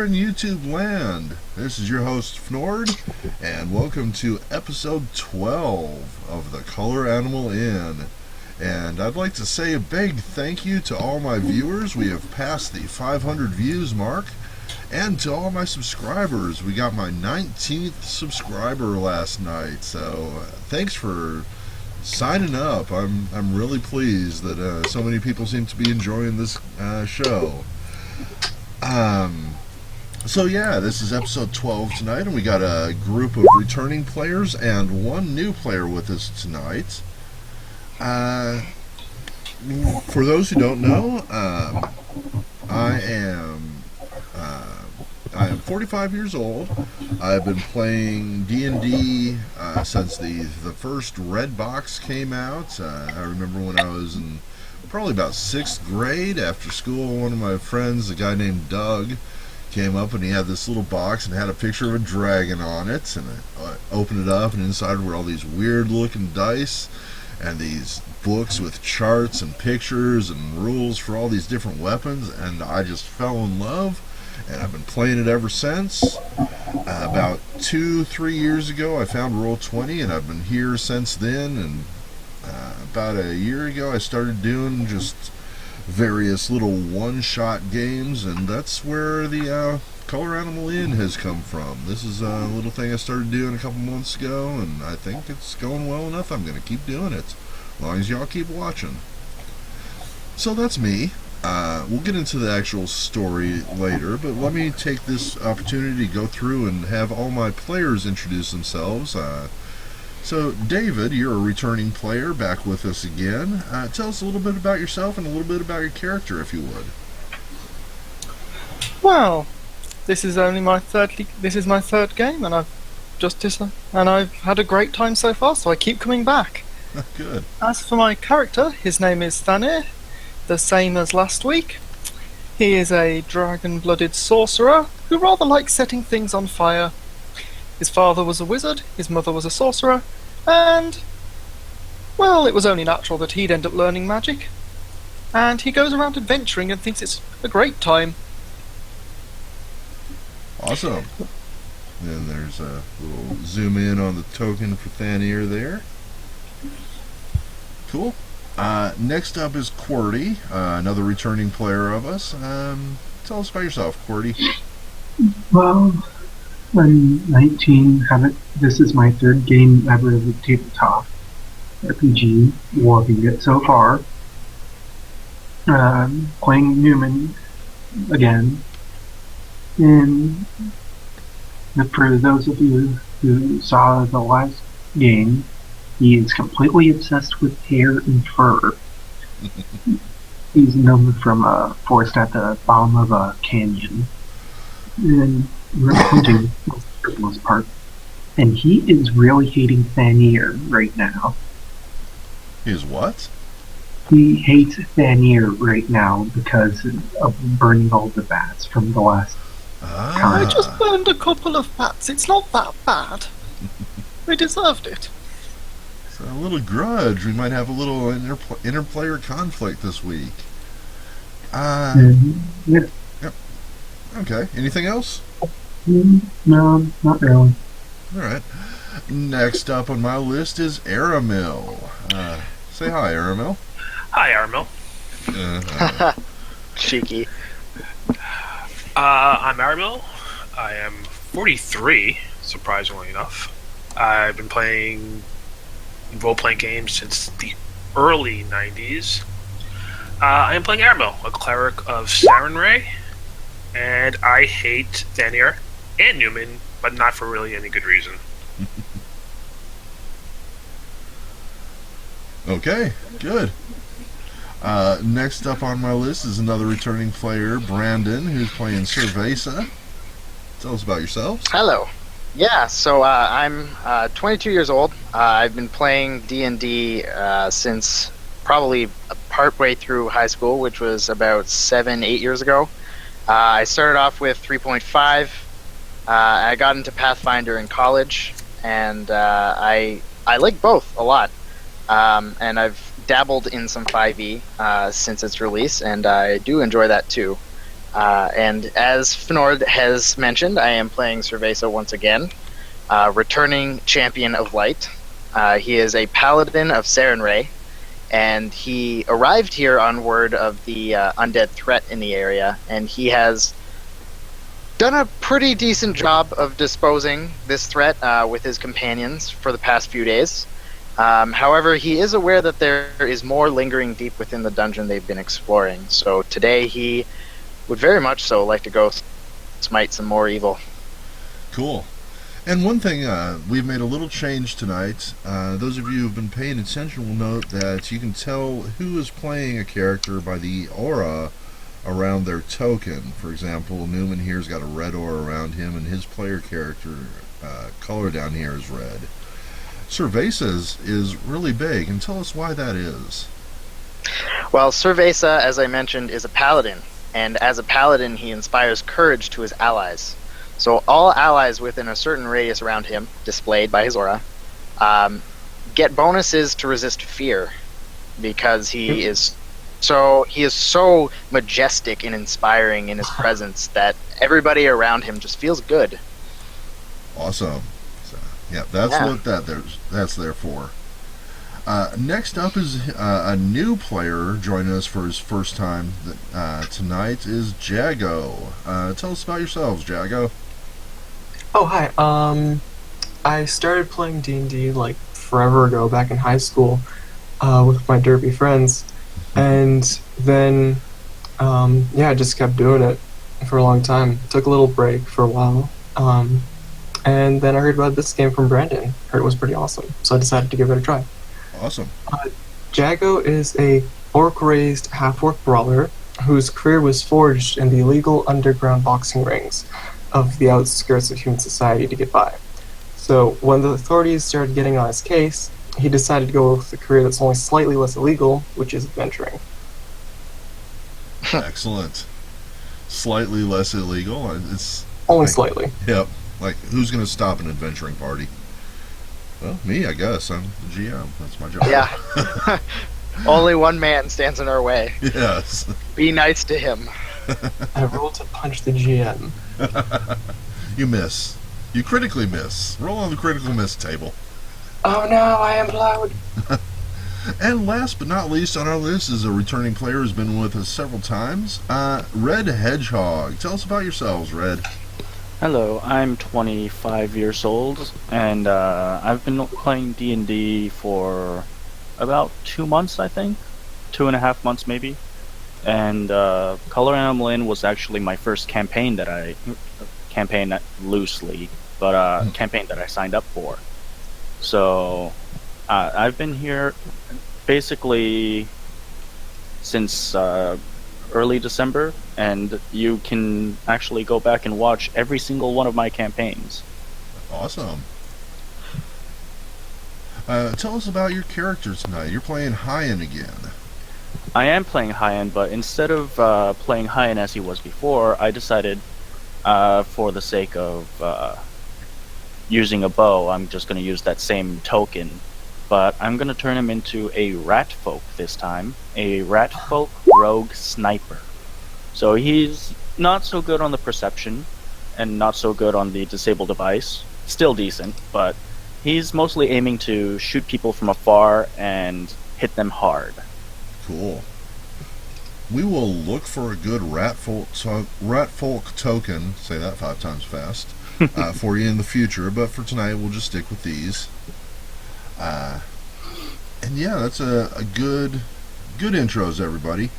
In YouTube land. This is your host Fnord, and welcome to episode 12 of the Color Animal Inn. And I'd like to say a big thank you to all my viewers. We have passed the 500 views mark, and to all my subscribers. We got my 19th subscriber last night, so thanks for signing up. I'm really pleased that so many people seem to be enjoying this show. So yeah, this is episode 12 tonight, and we got a group of returning players and one new player with us tonight. For those who don't know, I am I am 45 years old. I've been playing D&D since the first Red Box came out. I remember when I was in probably about 6th grade after school. One of my friends, a guy named Doug, came up and he had this little box and had a picture of a dragon on it, and I opened it up, and inside were all these weird looking dice and these books with charts and pictures and rules for all these different weapons, and I just fell in love, and I've been playing it ever since. About 2-3 years ago I found Roll20, and I've been here since then, and about a year ago I started doing just various little one-shot games, and that's where the Color Animal Inn has come from. This is a little thing I started doing a couple months ago, and I think it's going well enough. I'm going to keep doing it, as long as y'all keep watching. So that's me. We'll get into the actual story later, but let me take this opportunity to go through and have all my players introduce themselves. So, David, you're a returning player back with us again. Tell us a little bit about yourself and a little bit about your character, if you would. Well, this is my third game, and I've had a great time so far, so I keep coming back. Good. As for my character, his name is Thanir, the same as last week. He is a dragon-blooded sorcerer who rather likes setting things on fire. His father was a wizard, his mother was a sorcerer, and, well, it was only natural that he'd end up learning magic. And he goes around adventuring and thinks it's a great time. Awesome. Then there's a little zoom in on the token for Thanir there. Cool. Next up is QWERTY, another returning player of us. Tell us about yourself, QWERTY. Well, I'm 19. This is my third game ever of the tabletop RPG. Loving it so far. Playing Newman again. And for those of you who saw the last game, he is completely obsessed with hair and fur. He's known from a forest at the bottom of a canyon. And we're hunting for the most part. And he is really hating Thanir right now. He is what? He hates Thanir right now because of burning all the bats from the last I just burned a couple of bats. It's not that bad. We deserved it. So a little grudge. We might have a little interplayer conflict this week. Yeah. Yep. Okay. Anything else? No, not really. Alright. Next up on my list is Aramil. Say hi, Aramil. Hi, Armel. Cheeky. I'm Armel. I am 43, surprisingly enough. I've been playing role-playing games since the early 90s. I am playing Armel, a cleric of Sarenrae, and I hate Thanir and Newman, but not for really any good reason. Okay, good. Next up on my list is another returning player, Brandon, who's playing Cerveza. Tell us about yourselves. Hello. Yeah, so I'm 22 years old. I've been playing D&D since probably partway through high school, which was about 7-8 years ago. I started off with 3.5. I got into Pathfinder in college, and I like both a lot. And I've dabbled in some 5e since its release, and I do enjoy that too. And as Fnord has mentioned, I am playing Cerveza once again, returning champion of light. He is a paladin of Sarenrae, and he arrived here on word of the undead threat in the area, and he has done a pretty decent job of disposing this threat with his companions for the past few days. However, he is aware that there is more lingering deep within the dungeon they've been exploring, so today he would very much so like to go smite some more evil. Cool. And one thing, we've made a little change tonight. Those of you who've been paying attention will note that you can tell who is playing a character by the aura around their token. For example, Newman here's got a red aura around him, and his player character color down here is red. Cerveza's is really big, and tell us why that is. Well, Cerveza, as I mentioned, is a paladin, and as a paladin, he inspires courage to his allies. So all allies within a certain radius around him, displayed by his aura, get bonuses to resist fear, because he is so majestic and inspiring in his presence that everybody around him just feels good. Awesome. So, yeah, that's what that's there for. Next up is a new player joining us for his first time tonight is Jago. Tell us about yourselves, Jago. Oh, hi. I started playing D&D like forever ago, back in high school, with my derpy friends, and then, I just kept doing it for a long time. Took a little break for a while, and then I heard about this game from Brandon. Heard it was pretty awesome, so I decided to give it a try. Awesome. Jago is a orc-raised half-orc brawler whose career was forged in the illegal underground boxing rings of the outskirts of human society to get by. So when the authorities started getting on his case, he decided to go with a career that's only slightly less illegal, which is adventuring. Excellent. Slightly less illegal. It's Only slightly. Yep. Like, who's going to stop an adventuring party? Well, me, I guess. I'm the GM. That's my job. Yeah. Only one man stands in our way. Yes. Be nice to him. I rolled to punch the GM. You miss. You critically miss. Roll on the critical miss table. Oh no, I am loud. And last but not least on our list is a returning player who's been with us several times, Red Hedgehog. Tell us about yourselves, Red. Hello, I'm 25 years old, and I've been playing D&D for about 2 months, I think. 2.5 months, maybe. And Color Animal Inn was actually my first campaign that I campaign loosely, but campaign that I signed up for. So I've been here basically since early December, and you can actually go back and watch every single one of my campaigns. Awesome. Tell us about your characters tonight. You're playing Hyan again. I am playing Hyan, but instead of playing Hyan as he was before, I decided, for the sake of using a bow, I'm just going to use that same token. But I'm going to turn him into a rat folk this time. A rat folk rogue sniper. So he's not so good on the perception, and not so good on the disable device. Still decent, but he's mostly aiming to shoot people from afar and hit them hard. Cool. We will look for a good rat folk token, say that 5 times fast, for you in the future, but for tonight we'll just stick with these. And yeah, that's a good intros, everybody.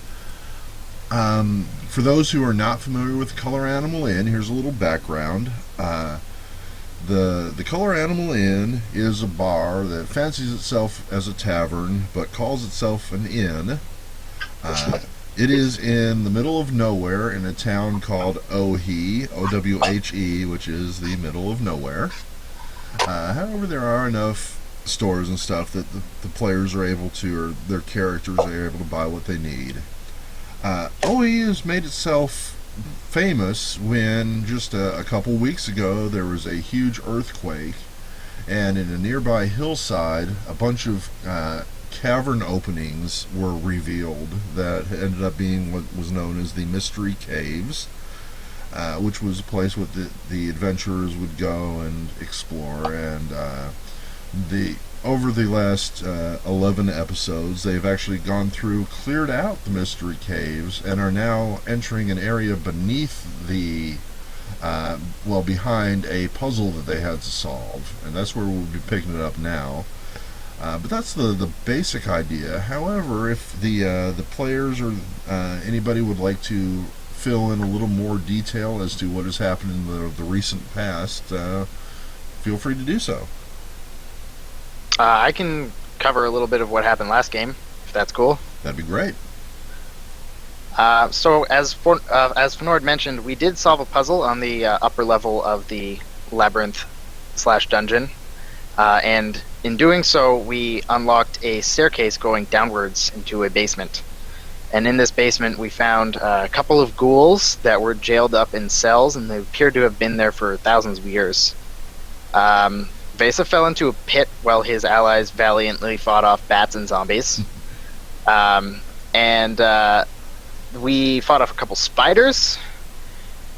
For those who are not familiar with Color Animal Inn, here's a little background. The Color Animal Inn is a bar that fancies itself as a tavern, but calls itself an inn. It is in the middle of nowhere in a town called Owhe, O-W-H-E, which is the middle of nowhere. However, there are enough stores and stuff that the players are able to, or their characters are able to buy what they need. Owhe has made itself famous when just a couple weeks ago there was a huge earthquake, and in a nearby hillside a bunch of cavern openings were revealed that ended up being what was known as the Mystery Caves, which was a place where the adventurers would go and explore. And the over the last 11 episodes, they've actually gone through, cleared out the Mystery Caves, and are now entering an area beneath the behind a puzzle that they had to solve, and that's where we'll be picking it up now. But that's the basic idea. However, if the players or anybody would like to fill in a little more detail as to what has happened in the recent past, feel free to do so. I can cover a little bit of what happened last game, if that's cool. That'd be great. So as Fenord mentioned, we did solve a puzzle on the upper level of the labyrinth / dungeon, and in doing so, we unlocked a staircase going downwards into a basement. And in this basement, we found a couple of ghouls that were jailed up in cells, and they appeared to have been there for thousands of years. Vesa fell into a pit while his allies valiantly fought off bats and zombies. And we fought off a couple spiders,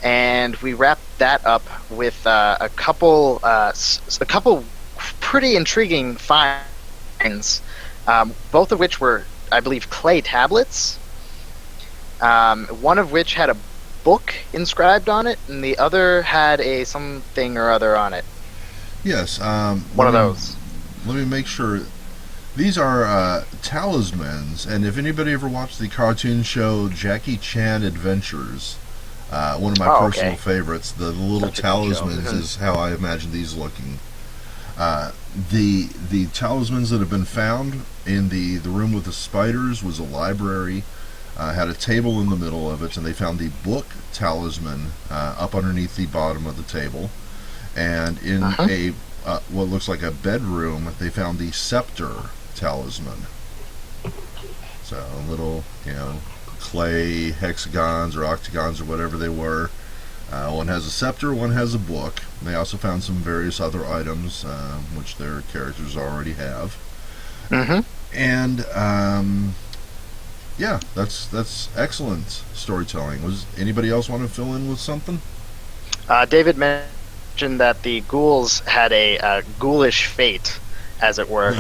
and we wrapped that up with a couple pretty intriguing finds, both of which were, I believe, clay tablets. One of which had a book inscribed on it, and the other had a something or other on it. Yes. One of those. Let me make sure. These are talismans, and if anybody ever watched the cartoon show Jackie Chan Adventures, one of my personal favorites, the little talismans is how I imagine these looking. The talismans that have been found in the room with the spiders was a library, had a table in the middle of it, and they found the book talisman up underneath the bottom of the table. And in a what looks like a bedroom, they found the scepter talisman. So little, clay hexagons or octagons or whatever they were. One has a scepter, one has a book. They also found some various other items, which their characters already have. And yeah, that's excellent storytelling. Was anybody else want to fill in with something? David mentioned that the ghouls had a ghoulish fate, as it were.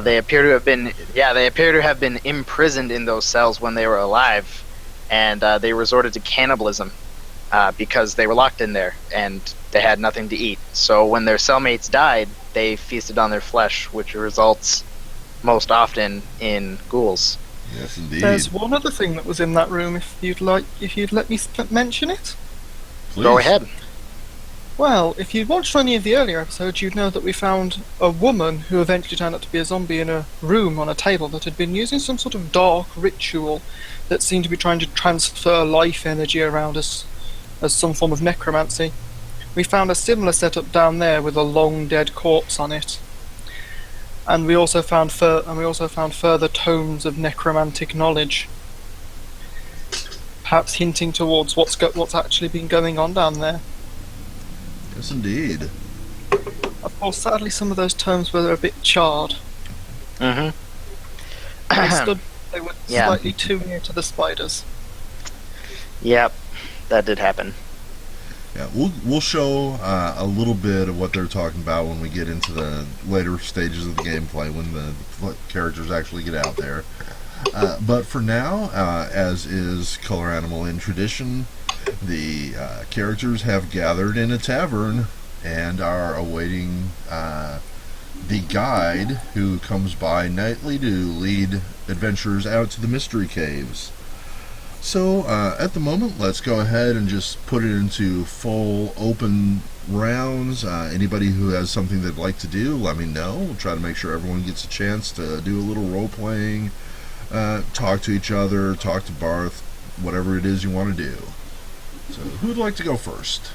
They appear to have been imprisoned in those cells when they were alive, and they resorted to cannibalism because they were locked in there and they had nothing to eat. So when their cellmates died, they feasted on their flesh, which results most often in ghouls. Yes, indeed. There's one other thing that was in that room. If you'd let me mention it. Please. Go ahead. Well, if you'd watched any of the earlier episodes, you'd know that we found a woman who eventually turned out to be a zombie in a room on a table that had been using some sort of dark ritual that seemed to be trying to transfer life energy around us as some form of necromancy. We found a similar setup down there with a long dead corpse on it. And we also found further tomes of necromantic knowledge, perhaps hinting towards what's actually been going on down there. Yes, indeed. Of course, sadly, some of those tomes were a bit charred. They were slightly too near to the spiders. Yep, that did happen. Yeah, we'll show a little bit of what they're talking about when we get into the later stages of the gameplay, when the characters actually get out there. But for now, as is Color Animal in tradition, the characters have gathered in a tavern and are awaiting the guide who comes by nightly to lead adventurers out to the mystery caves. So at the moment, let's go ahead and just put it into full open rounds. Anybody who has something they'd like to do, let me know. We'll try to make sure everyone gets a chance to do a little role-playing, talk to each other, talk to Barth, whatever it is you want to do. So who'd like to go first?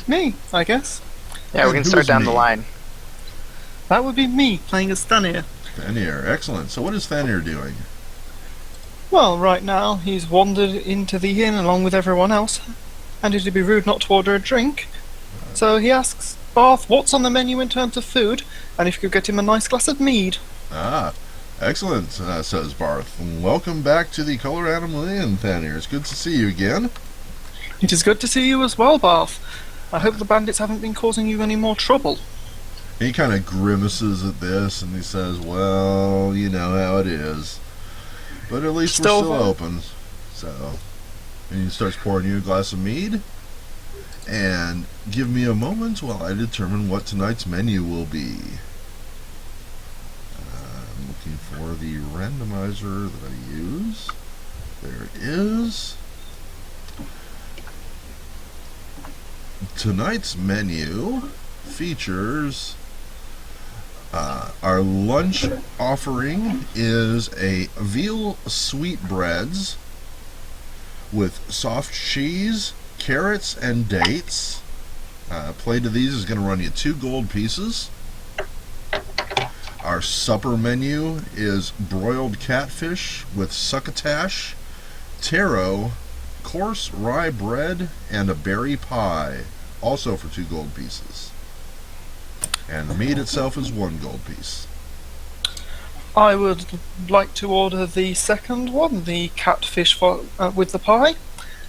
Me, I guess. Yeah, we can start down the line. That would be me, playing as Thanir. Thanir, excellent. So what is Thanir doing? Well, right now, he's wandered into the inn along with everyone else, and it'd be rude not to order a drink. So he asks, Barth, what's on the menu in terms of food? And if you could get him a nice glass of mead. Ah, excellent, says Barth. Welcome back to the Color Animal Inn, Thanier. It's good to see you again. It is good to see you as well, Barth. I hope the bandits haven't been causing you any more trouble. He kind of grimaces at this and he says, well, you know how it is. But at least we're still open. So, and he starts pouring you a glass of mead. And give me a moment while I determine what tonight's menu will be. I'm looking for the randomizer that I use. There it is. Tonight's menu features our lunch offering is a veal sweetbreads with soft cheese, carrots, and dates. A plate of these is going to run you 2 gold pieces. Our supper menu is broiled catfish with succotash, taro, coarse rye bread, and a berry pie, also for 2 gold pieces. And the meat itself is 1 gold piece. I would like to order the second one, the catfish with the pie.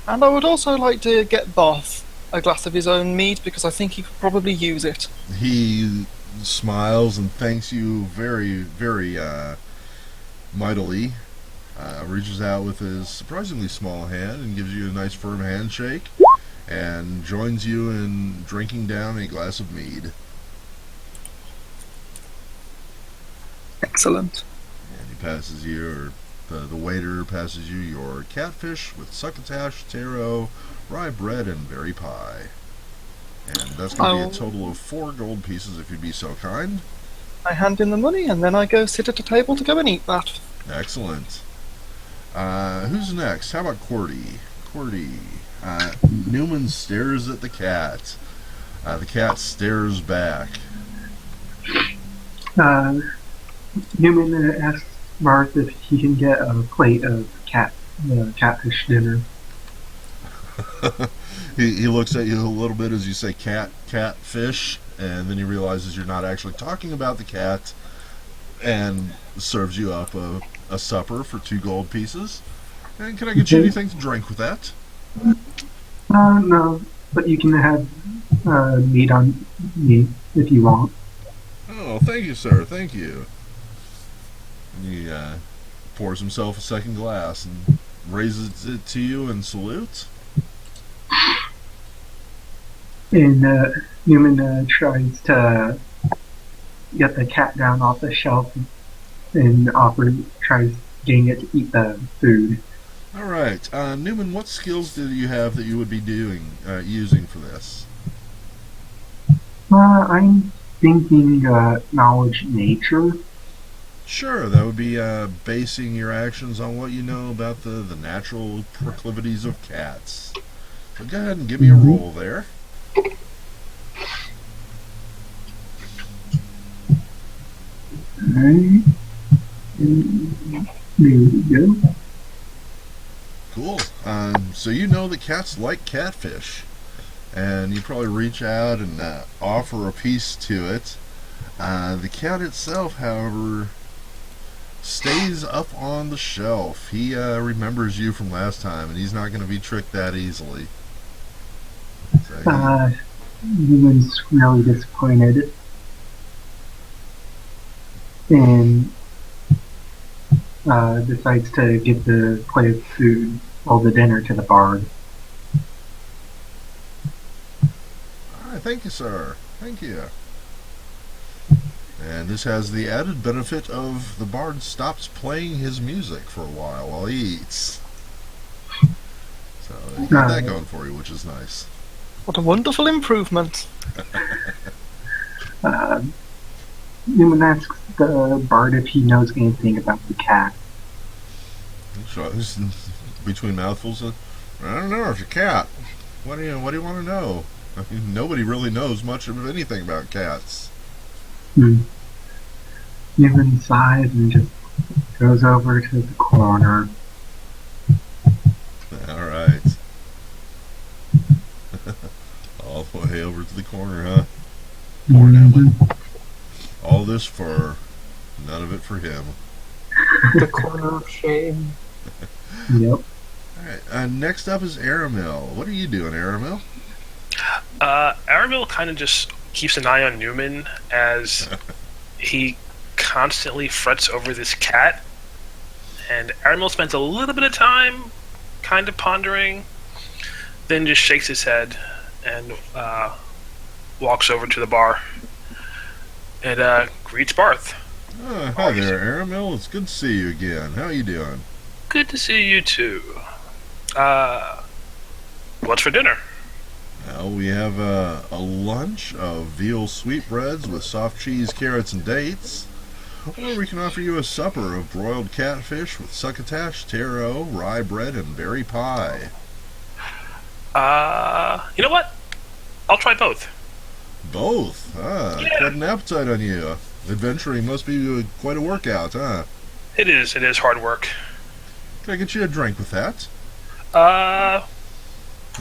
And I would also like to get Barth a glass of his own mead because I think he could probably use it. He smiles and thanks you very, very mightily. Reaches out with his surprisingly small hand and gives you a nice firm handshake and joins you in drinking down a glass of mead. Excellent. And he passes you, or the waiter passes you your catfish with succotash, taro, rye bread, and berry pie. And that's going to be a total of 4 gold pieces if you'd be so kind. I hand in the money and then I go sit at a table to go and eat that. Excellent. Who's next? How about Cordy? Newman stares at the cat. The cat stares back. Newman asks Barth if he can get a plate of catfish dinner. He looks at you a little bit as you say catfish, and then he realizes you're not actually talking about the cat, and serves you up a supper for 2 gold pieces. And can I get you anything to drink with that? No, but you can have meat on me if you want. Oh, thank you, sir. Thank you. And he pours himself a second glass and raises it to you and salutes. And Newman tries to get the cat down off the shelf and tries getting it to eat the food. All right, Newman. What skills do you have that you would be using for this? I'm thinking knowledge nature. Sure, that would be basing your actions on what you know about the natural proclivities of cats. So go ahead and give me a roll there. Alright. There we go. Cool. So you know that cats like catfish, and you probably reach out and offer a piece to it. The cat itself, however, stays up on the shelf. He remembers you from last time, and he's not going to be tricked that easily. So Newman's really disappointed. And decides to give the plate of food or the dinner to the bard. all right, thank you, sir. Thank you. And this has the added benefit of the bard stops playing his music for a while he eats. So you got that going for you, which is nice. What a wonderful improvement. Newman asks the bard if he knows anything about the cat. So, between mouthfuls, I don't know. It's a cat. What do you want to know? I mean, nobody really knows much of anything about cats. Newman sighs and just goes over to the corner. All right. All the way over to the corner, huh? Poor Natalie. Mhm. All this for none of it for him. The corner of shame. Yep. All right. Next up is Aramil. What are you doing, Aramil? Aramil kind of just keeps an eye on Newman as he constantly frets over this cat, and Aramil spends a little bit of time kind of pondering, then just shakes his head and walks over to the bar and greets Barth. Hi there, Aramil. It's good to see you again. How you doing? Good to see you too. What's for dinner? Well, we have a lunch of veal sweetbreads with soft cheese, carrots, and dates. Or we can offer you a supper of broiled catfish with succotash, taro, rye bread, and berry pie. You know what? I'll try both. Both? Yeah. Quite an appetite on you. Adventuring must be quite a workout, huh? It is hard work. Can I get you a drink with that?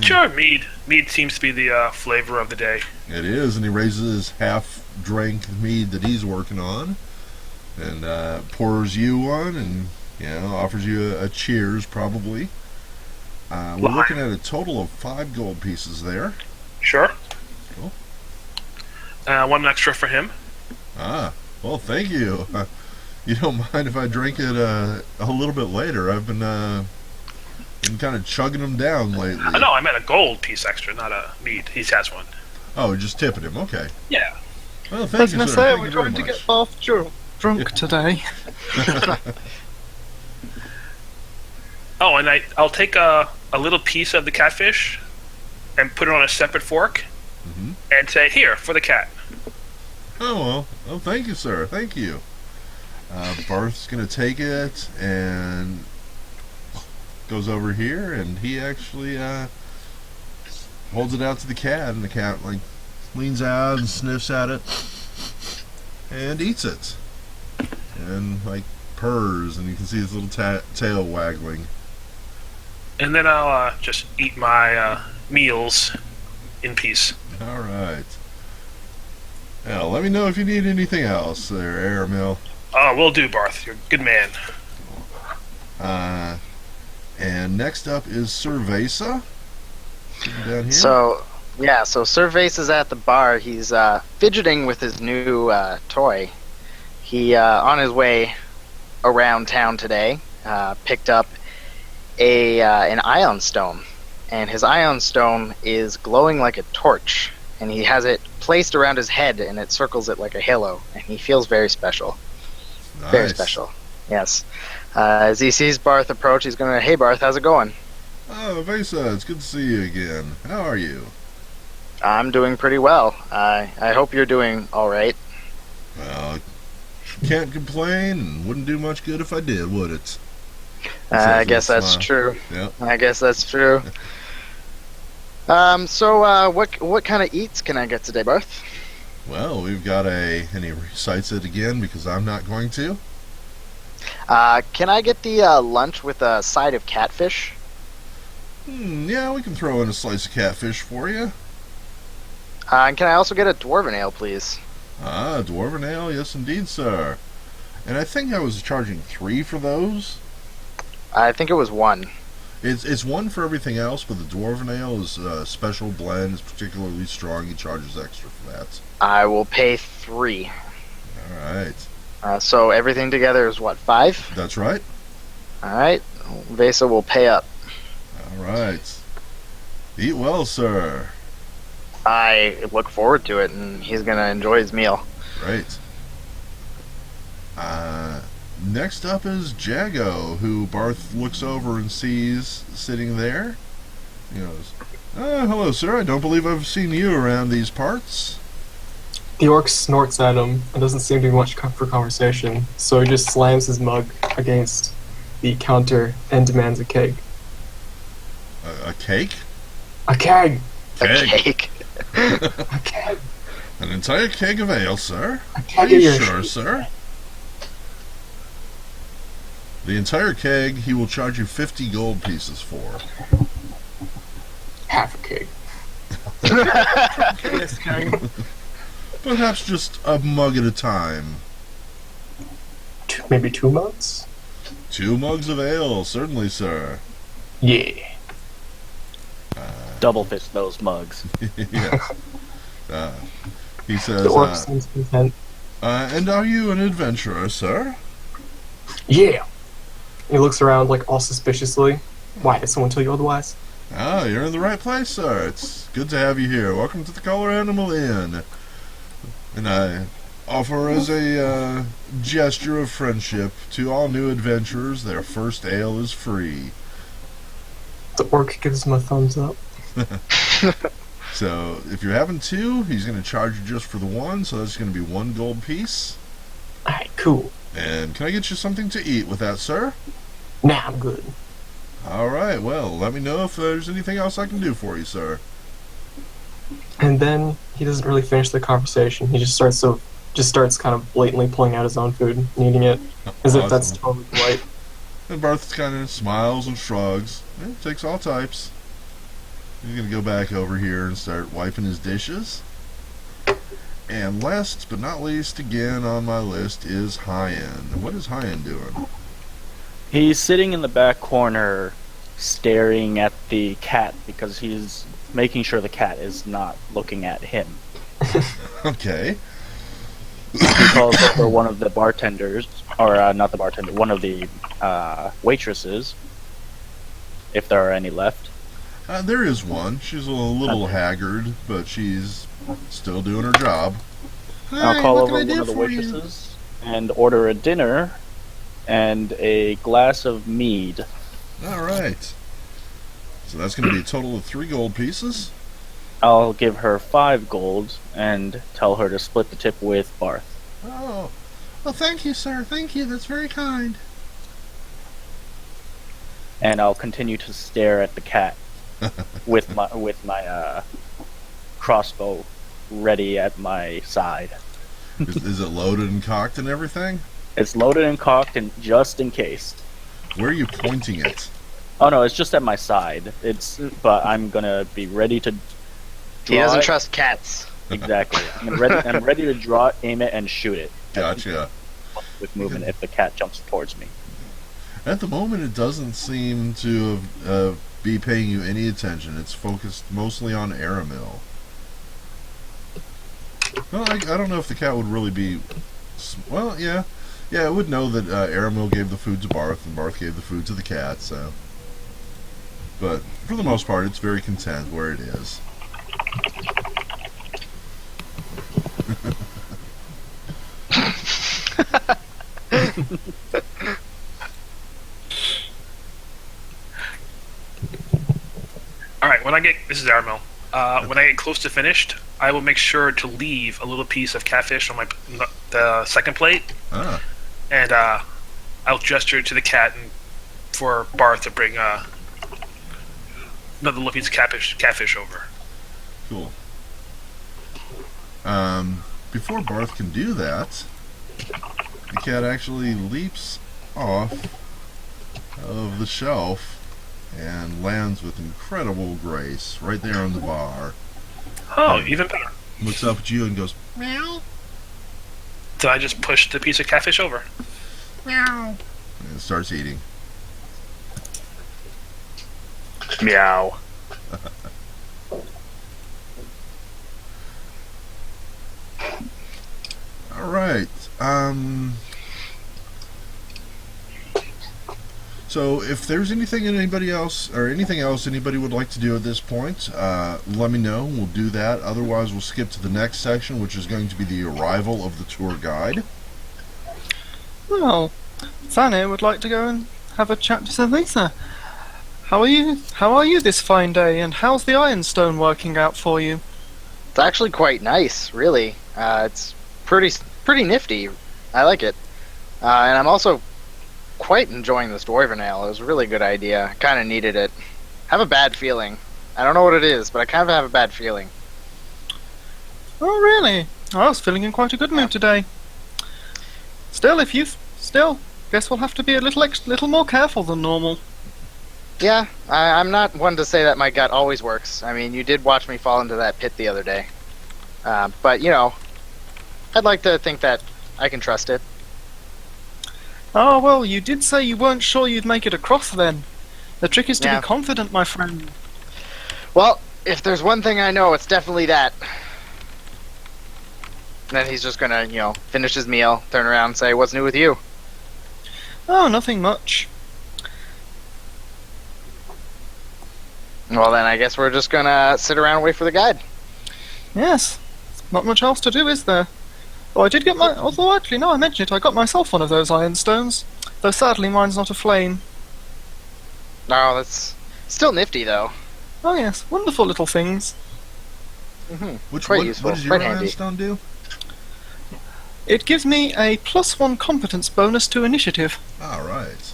Sure, mead. Mead seems to be the flavor of the day. It is, and he raises half-drink mead that he's working on, and pours you one, and offers you a cheers, probably. We're looking at a total of 5 gold pieces there. Sure. Cool. One extra for him. Well, thank you. You don't mind if I drink it a little bit later? I've been kind of chugging them down lately. No, I meant a gold piece extra, not a mead. He has one. Oh, just tipping him. Okay. Yeah. Well, I thank was you, going sir. to say, Thank we're you very trying to much. get Bath drunk today. Oh, and I'll take a little piece of the catfish and put it on a separate fork Mhm. and say, here, for the cat. Oh, well. Oh, thank you, sir. Thank you. Barth's going to take it and goes over here, and he actually holds it out to the cat, and the cat leans out and sniffs at it and eats it, and purrs, and you can see his little tail waggling. And then I'll just eat my meals in peace. All right. Now, let me know if you need anything else there, Aramil. Oh, will do, Barth. You're a good man. And next up is Cerveza. Down here. So Cervase is at the bar. He's fidgeting with his new toy. He, on his way around town today, picked up an ion stone, and his ion stone is glowing like a torch, and he has it placed around his head, and it circles it like a halo, and he feels very special. Nice. Very special. Yes. As he sees Barth approach, he's gonna, "Hey Barth, how's it going?" Oh, Vesa, it's good to see you again. How are you? "I'm doing pretty well. I hope you're doing all right." Well, can't complain, and wouldn't do much good if I did, would it? I guess that's true. Yep. I guess that's true. So what kind of eats can I get today, Barth? Well, we've got and he recites it again because I'm not going to. Can I get the lunch with a side of catfish? Yeah, we can throw in a slice of catfish for you. And can I also get a dwarven ale, please? Dwarven ale, yes indeed, sir. And I think I was charging 3 for those. I think it was 1. It's 1 for everything else, but the dwarven ale is a special blend. It's particularly strong. He charges extra for that. I will pay 3. All right. So everything together is what, 5? That's right. All right. Vesa will pay up. All right. Eat well, sir. I look forward to it, and he's gonna enjoy his meal. Great. Next up is Jago, who Barth looks over and sees sitting there. He goes, hello, sir. I don't believe I've seen you around these parts. The orc snorts at him and doesn't seem to be much for conversation, so he just slams his mug against the counter and demands a keg. A cake? A keg! Keg. A cake. A keg! An entire keg of ale, sir? A Are keg you of your sure, sir? The entire keg he will charge you 50 gold pieces for. half a keg. Yes, King. Perhaps just a mug at a time. Maybe 2 months? 2 mugs of ale, certainly, sir. Yeah. Double fist those mugs. Yeah. He says, The orc seems content. and are you an adventurer, sir? Yeah. He looks around like all suspiciously. Why, did someone tell you otherwise? Ah, you're in the right place, sir. It's good to have you here. Welcome to the Color Animal Inn. And I offer as a gesture of friendship to all new adventurers, their first ale is free. The orc gives him a thumbs up. So, if you're having 2, he's going to charge you just for the 1, so that's going to be 1 gold piece. Alright, cool. And can I get you something to eat with that, sir? Nah, I'm good. Alright, well, let me know if there's anything else I can do for you, sir. And then he doesn't really finish the conversation. He just starts kind of blatantly pulling out his own food and eating it, as if that's Awesome. totally polite. And Barth kind of smiles and shrugs. It takes all types. He's going to go back over here and start wiping his dishes. And last but not least, again on my list, is Hyen. What is Hyen doing? He's sitting in the back corner, staring at the cat because he's making sure the cat is not looking at him. Okay. He calls over one of the bartenders, or not the bartender, one of the waitresses, if there are any left. There is one. She's a little haggard, but she's still doing her job. I'll call over one of the waitresses and order a dinner and a glass of mead. Alright. So that's going to be a total of 3 gold pieces. I'll give her 5 gold and tell her to split the tip with Barth. Oh. Well, thank you, sir. Thank you. That's very kind. And I'll continue to stare at the cat with my crossbow ready at my side. Is it loaded and cocked and everything? It's loaded and cocked, and just in case. Where are you pointing it? Oh no, it's just at my side. But I'm gonna be ready to. He doesn't trust cats. Exactly. I'm ready to draw, aim it, and shoot it. Gotcha. With movement if the cat jumps towards me. At the moment, it doesn't seem to be paying you any attention. It's focused mostly on Aramil. Well, I don't know if the cat would really be... Well, yeah. Yeah, it would know that Aramil gave the food to Barth, and Barth gave the food to the cat, so... But, for the most part, it's very content where it is. Alright, this is Aramil. When I get close to finished, I will make sure to leave a little piece of catfish on the second plate. Ah, And I'll gesture to the cat and for Barth to bring another little piece of catfish over. cool. Before Barth can do that, the cat actually leaps off of the shelf and lands with incredible grace right there on the bar. Oh, even better. Looks up at you and goes, meow, So I just push the piece of catfish over. meow, and starts eating. Meow. All right. So if there's anything anybody else anybody would like to do at this point, let me know. We'll do that. Otherwise, we'll skip to the next section, which is going to be the arrival of the tour guide. Well, Thane would like to go and have a chat to Sir Lisa. How are you? How are you this fine day? And how's the Ironstone working out for you? It's actually quite nice, really. It's pretty nifty. I like it. And I'm also quite enjoying this Dwarven Ale. It was a really good idea. I kind of needed it. I have a bad feeling. I don't know what it is, but I kind of have a bad feeling. Oh, really? I was feeling in quite a good mood today. Still, guess we'll have to be a little more careful than normal. Yeah, I'm not one to say that my gut always works. I mean, you did watch me fall into that pit the other day. But, you know, I'd like to think that I can trust it. Ah, well, you did say you weren't sure you'd make it across then. The trick is to Yeah. be confident, my friend. Well, if there's one thing I know, it's definitely that. And then he's just gonna, finish his meal, turn around and say, "What's new with you?" Oh, nothing much. Well, then I guess we're just gonna sit around and wait for the guide. Yes. Not much else to do, is there? Oh, I did get my... Although, actually, no, I mentioned it. I got myself one of those iron stones. Though, sadly, mine's not a flame. No, that's still nifty, though. Oh, yes. Wonderful little things. Which Quite what, useful, what does your quite handy. ironstone do? It gives me a +1 competence bonus to initiative. All right.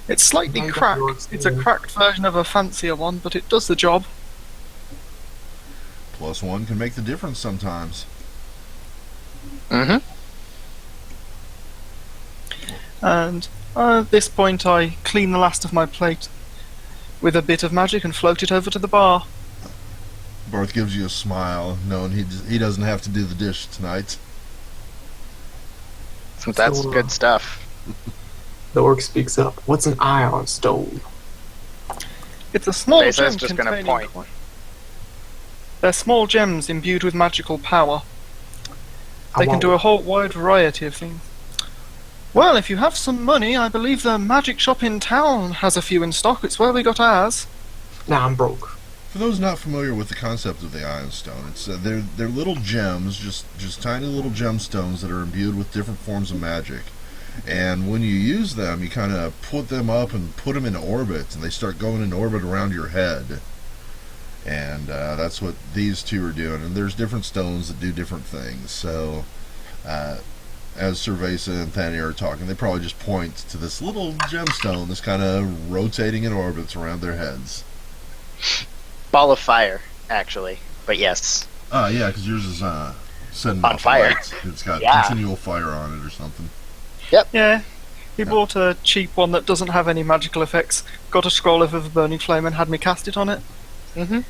It's slightly Mine got cracked. yours, It's a too. cracked version of a fancier one, but it does the job. +1 can make the difference sometimes. Mm-hmm. And at this point, I clean the last of my plate with a bit of magic and float it over to the bar. Barth gives you a smile, knowing he doesn't have to do the dish tonight. That's So, good stuff. The orc speaks up. What's an iron stone? It's a small Besa's gem just gonna containing... point. They're small gems imbued with magical power. I They can want do a one. whole wide variety of things. Well, if you have some money, I believe the magic shop in town has a few in stock. It's where we got ours. Nah, I'm broke. For those not familiar with the concept of the ironstone, it's they're little gems, just tiny little gemstones that are imbued with different forms of magic. And when you use them, you kind of put them up and put them in orbit, and they start going in orbit around your head. And that's what these two are doing. And there's different stones that do different things. So, as Cerveza and Thania are talking, they probably just point to this little gemstone that's kind of rotating in orbits around their heads. Ball of fire, actually. But yes. Yeah, because yours is setting On off fire. lights. It's got Yeah. continual fire on it or something. Yeah. He bought a cheap one that doesn't have any magical effects, got a scroll of a burning flame, and had me cast it on it. Mm-hmm.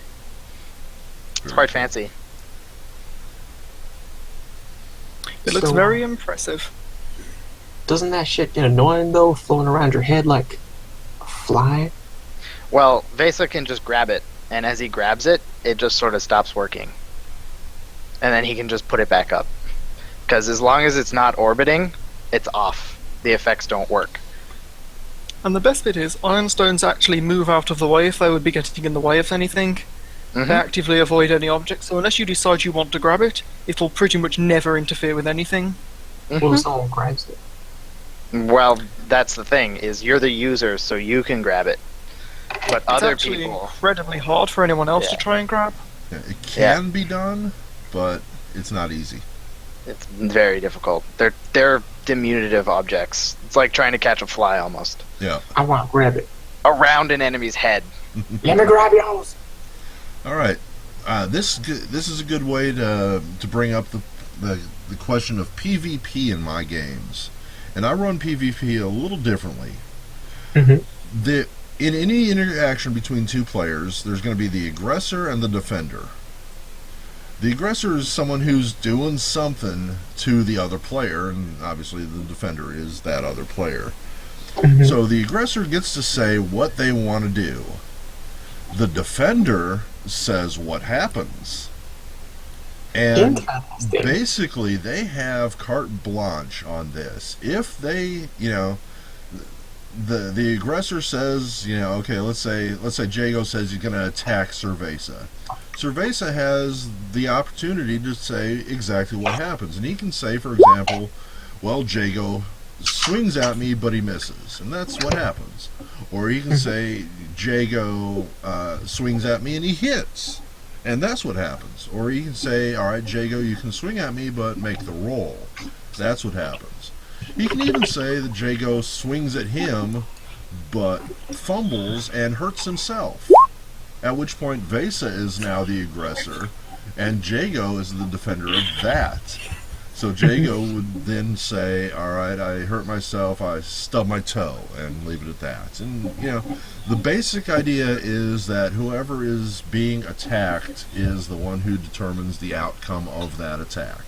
It's quite fancy. It looks So- very impressive. Doesn't that shit get annoying though, floating around your head like a fly? Well, Vesa can just grab it, and as he grabs it, it just sort of stops working. And then he can just put it back up. Because as long as it's not orbiting, it's off. The effects don't work. And the best bit is, ironstones actually move out of the way if they would be getting in the way of anything. Mhm. They actively avoid any object, so unless you decide you want to grab it, it'll pretty much never interfere with anything. What if someone grabs it? Well, that's the thing, is you're the user, so you can grab it. But It's other actually people... incredibly hard for anyone else to Yeah. try and grab. Yeah, it can be done, but it's not easy. It's very difficult. They're diminutive objects. It's like trying to catch a fly, almost. Yeah. I want to grab it. Around an enemy's head. Let me grab yours. All right. This is a good way to bring up the question of PvP in my games, and I run PvP a little differently. Mhm. In any interaction between two players, there's going to be the aggressor and the defender. The aggressor is someone who's doing something to the other player, and obviously the defender is that other player. So the aggressor gets to say what they want to do. The defender says what happens. And Interesting. basically, they have carte blanche on this. If they, the aggressor says, okay, let's say Jago says he's going to attack Cerveza. Cerveza has the opportunity to say exactly what happens, and he can say, for example, well, Jago swings at me, but he misses, and that's what happens. Or he can say, Jago swings at me and he hits, and that's what happens. Or he can say, all right, Jago, you can swing at me, but make the roll. That's what happens. He can even say that Jago swings at him, but fumbles and hurts himself. At which point, Vesa is now the aggressor, and Jago is the defender of that. So Jago would then say, all right, I hurt myself, I stubbed my toe, and leave it at that. And, the basic idea is that whoever is being attacked is the one who determines the outcome of that attack.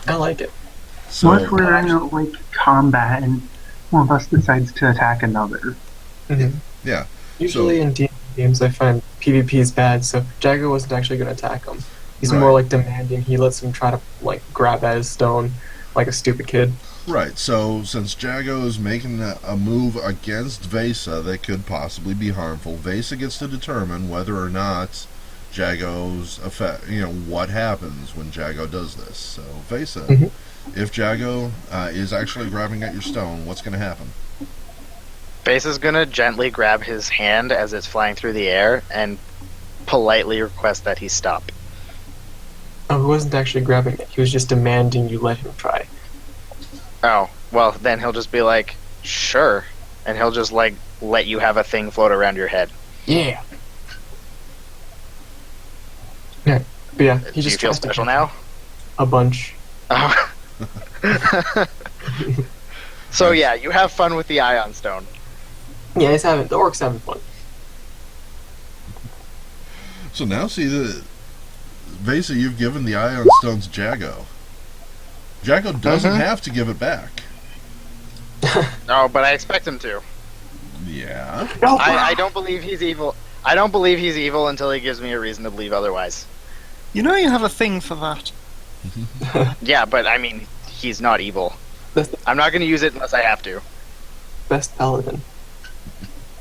I like it. What if So we're in like combat and one of us decides to attack another? Mhm. yeah, Usually in D&D games, I find PvP is bad, so Jago wasn't actually going to attack him. He's more Right. like demanding. He lets him try to like grab at his stone like a stupid kid. right. So since Jago is making a move against Vesa that could possibly be harmful, Vesa gets to determine whether or not Jago's effect. What happens when Jago does this. So Vesa, Mhm. if Jago is actually grabbing at your stone, what's going to happen? Base is gonna gently grab his hand as it's flying through the air and politely request that he stop. Oh, he wasn't actually grabbing it. He was just demanding you let him try. Oh, well, then he'll just be like, sure. And he'll just, like, let you have a thing float around your head. Yeah. Yeah, but yeah, he Do you just feel tries to special catch now? a bunch. Oh. So, yeah, you have fun with the Ion Stone. Yeah, the orc's having fun. So now see Vesa, you've given the Ion Stone to Jago. Jago doesn't Mhm. have to give it back. No, but I expect him to. Yeah. No, I don't believe he's evil. I don't believe he's evil until he gives me a reason to believe otherwise. You know you have a thing for that. Yeah, but I mean, he's not evil. That's the I'm not going to use it unless I have to. best paladin.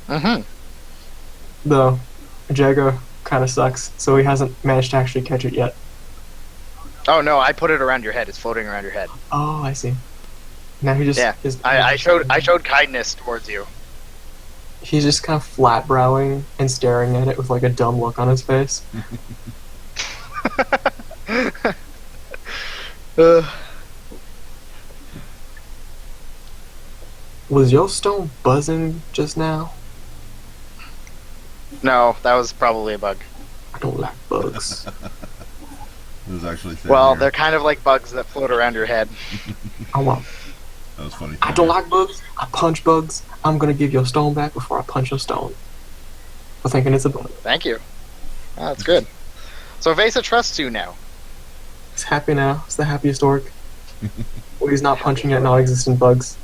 Mm-hmm. Though, Jago kind of sucks, so he hasn't managed to actually catch it yet. Oh no, I put it around your head. It's floating around your head. Oh, I see. Now he just Yeah, is. I showed kindness towards you. He's just kind of flat browing and staring at it with like a dumb look on his face. Was your stone buzzing just now? No, that was probably a bug. I don't like bugs. It was actually thin Well, here. they're kind of like bugs that float around your head. I want. That was funny. I don't like bugs. I punch bugs. I'm gonna give your stone back before I punch your stone. For thinking it's a bug. Thank you. Oh, that's good. So Vesa trusts you now. He's happy now. He's the happiest orc. Well, he's not punching at non-existent bugs.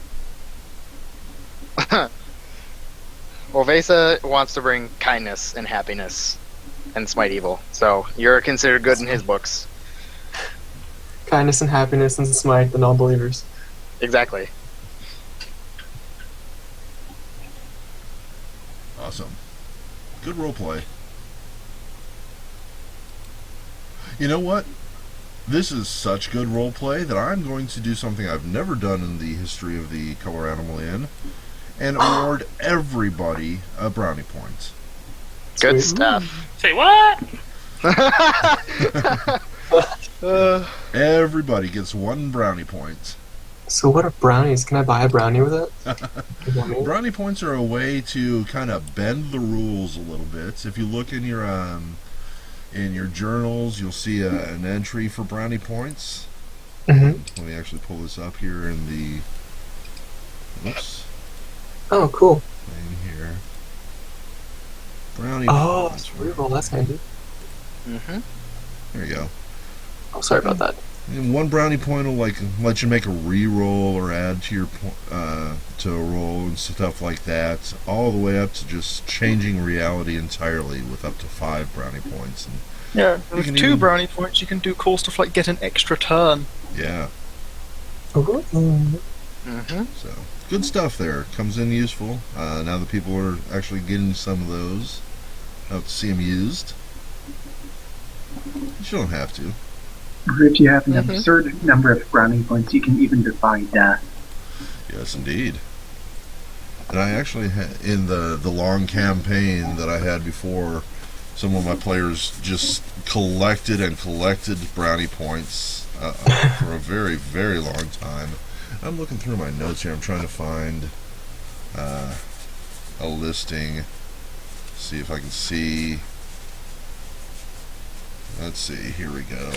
Well, Vesa wants to bring kindness and happiness and smite evil. So you're considered good in his books. Kindness and happiness and smite the non-believers. Exactly. Awesome. Good roleplay. You know what? This is such good roleplay that I'm going to do something I've never done in the history of the Color Animal Inn and award everybody a brownie point. Good Sweet. stuff. Say what? Everybody gets one brownie point. So what are brownies? Can I buy a brownie with it? Brownie points are a way to kind of bend the rules a little bit. If you look in your journals, you'll see an entry for brownie points. Mm-hmm. Let me actually pull this up here in the Oh, cool. thing here. Brownie Oh, points. it's reroll. That's handy. Mm-hmm. There you go. Oh, sorry about that. And one brownie point will let you make a re-roll or add to your to a roll and stuff like that, all the way up to just changing reality entirely with up to 5 brownie points. And Yeah, You with can 2 even- brownie points, you can do cool stuff like get an extra turn. yeah, Mm-hmm. so good stuff there. Comes in useful. Now that people are actually getting some of those, I have to see them used. You don't have to. Or if you have an Mhm. absurd number of brownie points, you can even defy death. Yes, indeed. And I actually in the long campaign that I had before, some of my players just collected and collected brownie points for a very, very long time. I'm looking through my notes here. I'm trying to find a listing. See if I can see. Let's see. Here we go.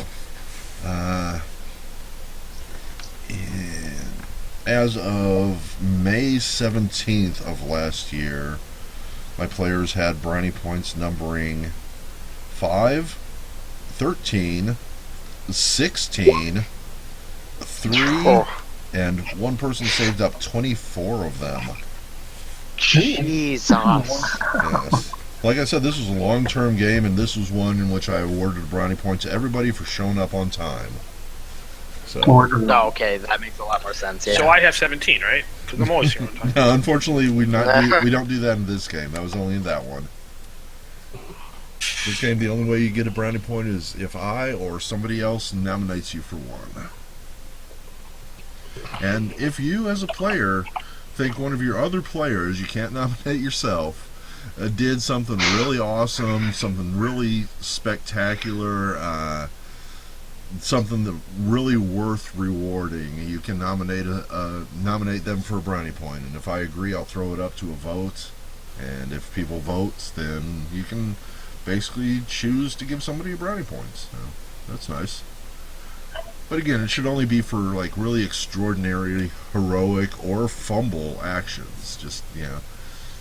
As of May 17th of last year, my players had brownie points numbering 5, 13, 16, 3, Oh, and one person saved up 24 of them. Jesus. Yes. Like I said, this was a long-term game, and this was one in which I awarded brownie points to everybody for showing up on time. So, Order. No, okay, that makes a lot more sense. Yeah. So I have 17, right? Because I'm always here on time. no, unfortunately, we don't do that in this game. That was only in that one. This game, the only way you get a brownie point is if I or somebody else nominates you for one. And if you, as a player, think one of your other players, you can't nominate yourself, did something really awesome, something really spectacular, something that really worth rewarding, you can nominate them for a brownie point. And if I agree, I'll throw it up to a vote. And if people vote, then you can basically choose to give somebody a brownie point. So that's nice. But again, it should only be for like really extraordinary, heroic, or fumble actions. Just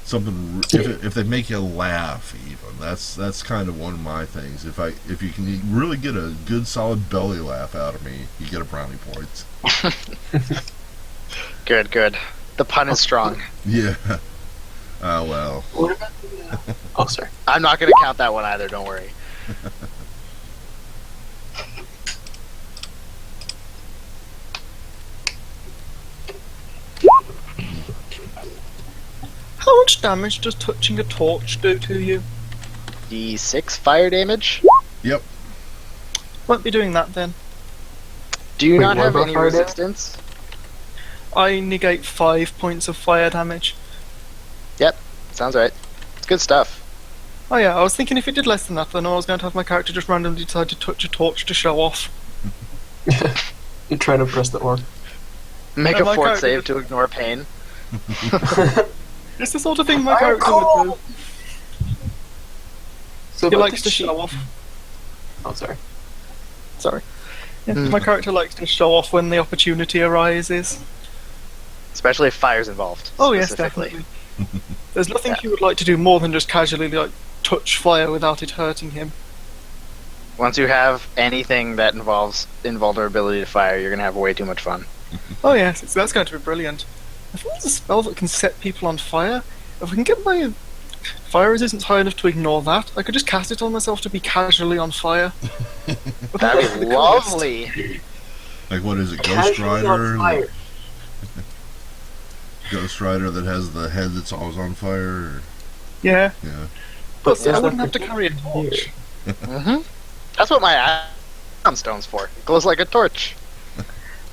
something. If they make you laugh, even that's kind of one of my things. If you can really get a good solid belly laugh out of me, you get a brownie point. Good. The pun is strong. Yeah. Well. What about the? Oh, sorry. I'm not going to count that one either. Don't worry. How much damage does touching a torch do to you? D6 fire damage. Yep. Won't be doing that then. Do you Wait, not what have about any fire damage? resistance? I negate 5 points of fire damage. Yep, sounds right. It's good stuff. Oh yeah, I was thinking if it did less than that, then I was going to have my character just randomly decide to touch a torch to show off. You're trying to press the orc. Make Oh a my fort God. save to ignore pain. It's the sort of thing my character would do. So He about likes the to show off. Oh, sorry. Sorry. Yeah, my character likes to show off when the opportunity arises. Especially if fire's involved. Oh yes, specifically. definitely. There's nothing he would like to do more than just casually like touch fire without it hurting him. Once you have anything that involves invulnerability to fire, you're going to have way too much fun. Oh yes, that's going to be brilliant. If there's a spell that can set people on fire, if I can get my fire resistance high enough to ignore that, I could just cast it on myself to be casually on fire. That'd be lovely. Like what is it, Casually on fire. Ghost Rider that has the head that's always on fire? Or, Yeah, yeah. but is I that wouldn't have to the carry a here? torch. That's what my stone's for. It glows like a torch.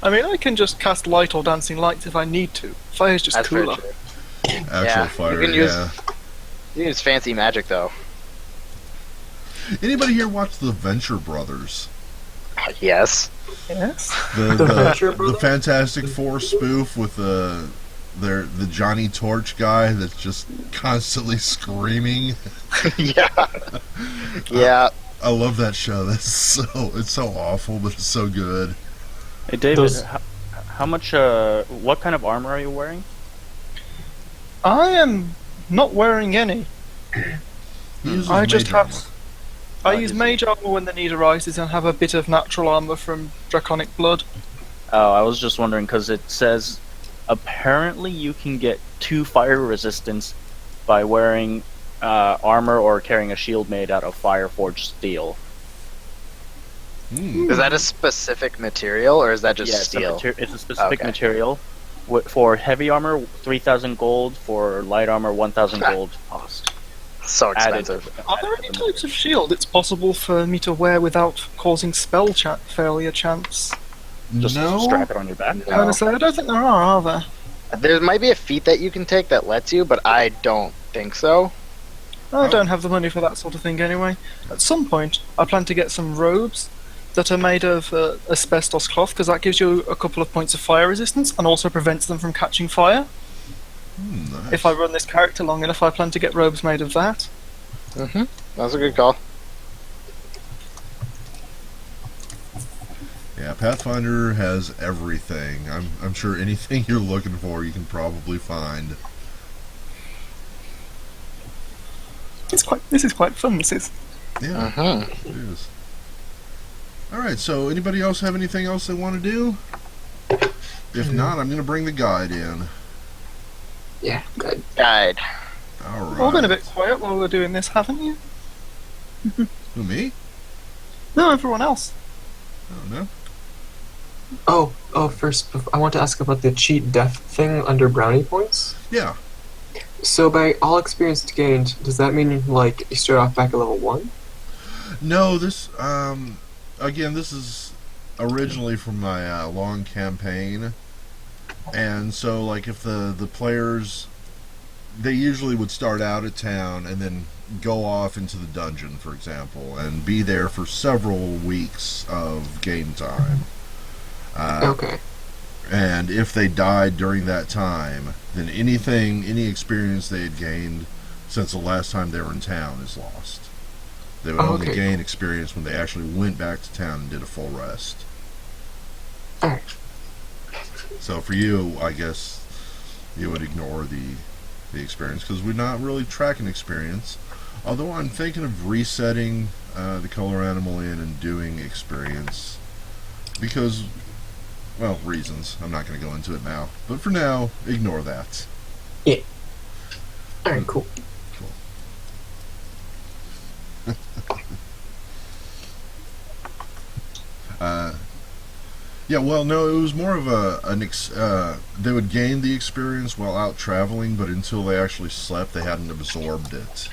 I mean, I can just cast light or dancing lights if I need to. Fire's just That's very cooler. true. Actual Yeah, fire, you can use- yeah. You use fancy magic, though. Anybody here watch the Venture Brothers? Yes. Yes. The Venture the Brothers? Fantastic Four spoof with the Johnny Torch guy that's just constantly screaming. Yeah. Yeah. I love that show. It's so awful, but it's so good. Hey, David, Those- how much? What kind of armor are you wearing? I am not wearing any. He uses I just mage have. armor. I Oh, use is mage armor when the need arises and have a bit of natural armor from draconic blood. Oh, I was just wondering because it says apparently you can get 2 fire resistance by wearing armor or carrying a shield made out of fire forged steel. Hmm. Is that a specific material, or is that just Yeah, steel? it's a specific Okay. material. For heavy armor, 3,000 gold. For light armor, 1,000 gold cost. So Added. expensive. Are there any types of shield it's possible for me to wear without causing spell failure chance? Just No, strap it on your back. I'm gonna say I don't think there are there? There might be a feat that you can take that lets you, but I don't think so. I don't have the money for that sort of thing anyway. At some point, I plan to get some robes that are made of asbestos cloth, because that gives you a couple of points of fire resistance and also prevents them from catching fire. Nice. If I run this character long enough, I plan to get robes made of that. That's a good call. Yeah, Pathfinder has everything. I'm sure anything you're looking for, you can probably find. This is quite fun. This is. Yeah, Mm-hmm. it is. All right. So, anybody else have anything else they want to do? If not, I'm going to bring the guide in. Yeah, good. Guide. All right. You've all been a bit quiet while we're doing this, haven't you? Who, me? No, everyone else. Oh, no. First, I want to ask about the cheat death thing under brownie points. Yeah. So by all experience gained, does that mean, like, you start off back at level 1? No, this, again, this is originally from my long campaign. And so, like, if the players, they usually would start out at town and then go off into the dungeon, for example, and be there for several weeks of game time. Okay. And if they died during that time, then any experience they had gained since the last time they were in town is lost. They would only gain experience when they actually went back to town and did a full rest. Alright. So for you, I guess you would ignore the experience because we're not really tracking experience. Although I'm thinking of resetting the color animal in and doing experience because, well, reasons. I'm not going to go into it now. But for now, ignore that. Yeah. Alright, cool. Yeah, well, no, it was more of they would gain the experience while out traveling, but until they actually slept, they hadn't absorbed it.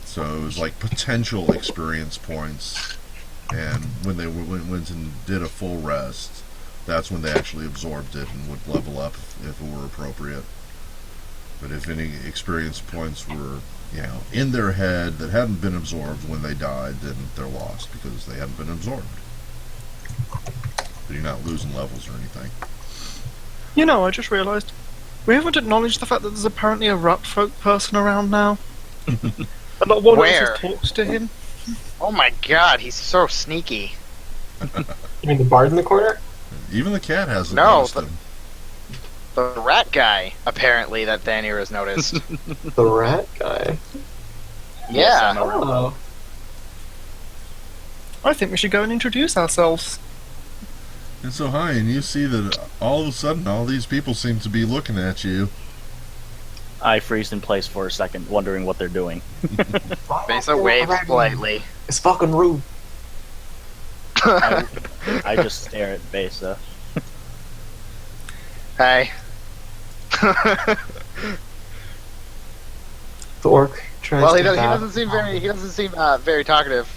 So it was like potential experience points, and when they went and did a full rest, that's when they actually absorbed it and would level up if it were appropriate. But if any experience points were, in their head that hadn't been absorbed when they died, then they're lost because they hadn't been absorbed. But you're not losing levels or anything. You know, I just realised we haven't acknowledged the fact that there's apparently a rat folk person around now. And not one of us Where? has talked to him. Oh my god, he's so sneaky. You mean the bard in the corner? Even the cat hasn't No, noticed but- him. The rat guy, apparently, that Thanier has noticed. The rat guy. Yeah. Oh. I think we should go and introduce ourselves. And so, hi, and you see that all of a sudden all these people seem to be looking at you. I freeze in place for a second, wondering what they're doing. Besa waves politely. It's fucking rude. I just stare at Besa. Hey. The orc tries Well, to he dab. doesn't seem very talkative.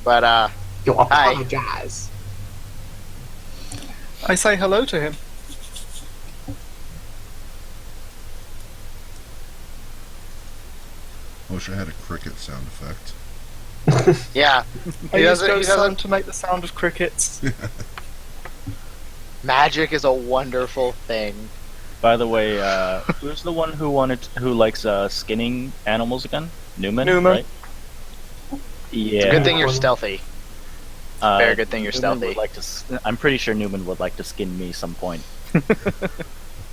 But Yo, Hi. apologize. I say hello to him. Wish I had a cricket sound effect. yeah, I he use doesn't. He Ghost Sound doesn't. to make the sound of crickets. Magic is a wonderful thing. By the way, who's the one who likes skinning animals again? Newman. Newman. Right? Yeah. Good thing you're stealthy. Very good thing you're Newman stealthy. would I'm pretty sure Newman would like to skin me some point.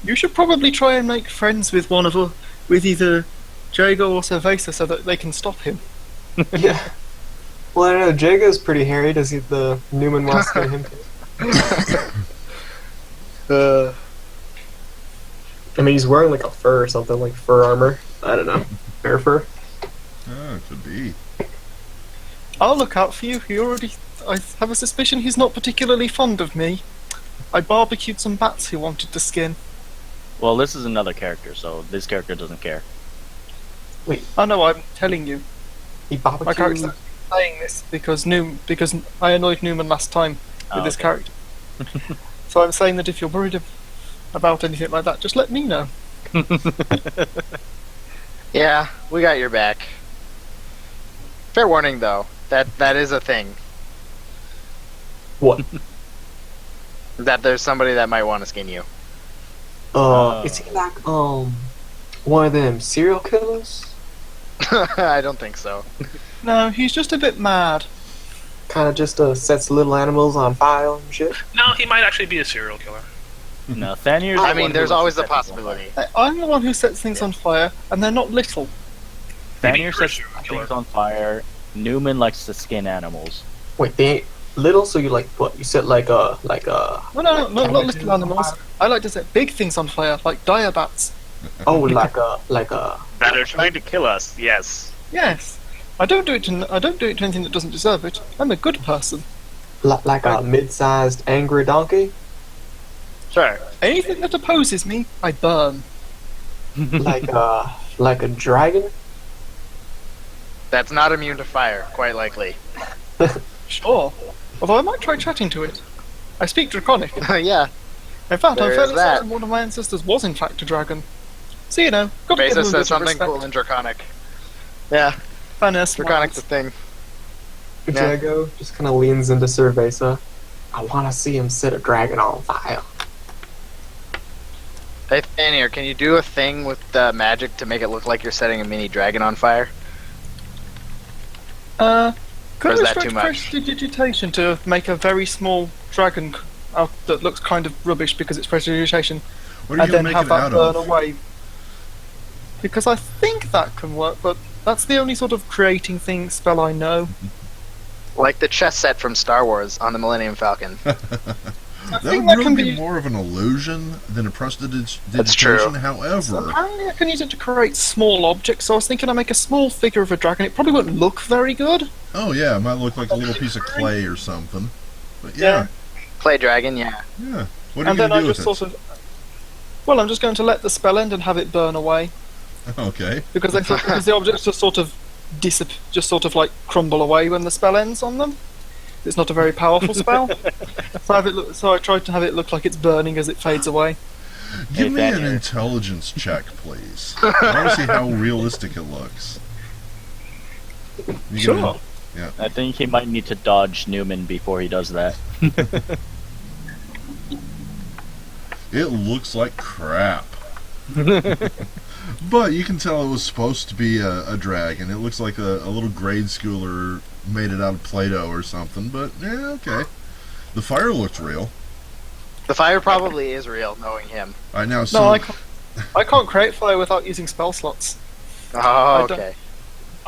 You should probably try and make friends with with either Jago or Cerveza so that they can stop him. Yeah. Well, I don't know. Jago's pretty hairy. Does the Newman want to skin him? I mean, he's wearing like a fur or something, like fur armor. I don't know. Bear fur. Oh, it could be. I'll look out for you. I have a suspicion he's not particularly fond of me. I barbecued some bats he wanted to skin. Well, this is another character, so this character doesn't care. I know, I'm telling you. He My barbecued. character's saying this because I annoyed Newman last time with this Okay. character. So I'm saying that if you're worried about anything like that, just let me know. Yeah, we got your back. Fair warning, though. That is a thing. What? That there's somebody that might want to skin you. Is he like one of them serial killers? I don't think so. No, he's just a bit mad. Kind of just sets little animals on fire and shit. No, he might actually be a serial killer. No, Thanier's I the mean, one there's who always the likes to set things on possibility. I'm the one who sets things on fire, and they're not little. fire. Maybe Thanier you're a sets serial killer. things on fire. Newman likes to skin animals. Wait, they little, so you like what? You set like a No, no, no, not cabbages little on animals. fire? I like to set big things on fire, like dire bats. Oh, like a That are trying to kill us. Yes. Yes. I don't do it to anything that doesn't deserve it. I'm a good person. like a mid-sized angry donkey. Sure. Anything that opposes me, I burn. Like a dragon. That's not immune to fire, quite likely. Sure. Although I might try chatting to it. I speak Draconic. Yeah, In fact, There I'm is fairly that. certain one of my ancestors was in fact a dragon. So you know, got to give Besa them a bit says of something respect. cool in Draconic. Yeah, Thanos Draconic's smiles. the thing. Yeah. Jago just kind of leans into Cerveza. I want to see him set a dragon on fire. Hey, Thanier, can you do a thing with magic to make it look like you're setting a mini dragon on fire? Could Or I is that restrict too much? prestidigitation to make a very small dragon that looks kind of rubbish because it's prestidigitation, What are and you then going to make have it that out burn of? away? Because I think that can work, but that's the only sort of creating thing spell I know. Like the chess set from Star Wars on the Millennium Falcon. That think would that really can be be- more of an illusion than a prestidigitation. That's true. However, Apparently I can use it to create small objects, so I was thinking I'd make a small figure of a dragon. It probably wouldn't look very good. oh yeah, it might look like a little piece of clay or something. But yeah, Clay dragon, yeah. yeah. What are And you then going I to do just with sort of... Well, I'm just going to let the spell end and have it burn away. it? Okay. Because the objects just sort of just sort of like crumble away when the spell ends on them. It's not a very powerful spell. So I tried to have it look like it's burning as it fades away. Give me an Daniel. intelligence check, please. I want to see how realistic it looks. You Sure. gonna- Yeah. I think he might need to dodge Newman before he does that. It looks like crap. But you can tell it was supposed to be a dragon. It looks like a little grade schooler made it out of Play-Doh or something. But yeah, okay. The fire looks real. The fire probably is real, knowing him. All right, now, so No, I can't create fire without using spell slots. Oh, don't- okay.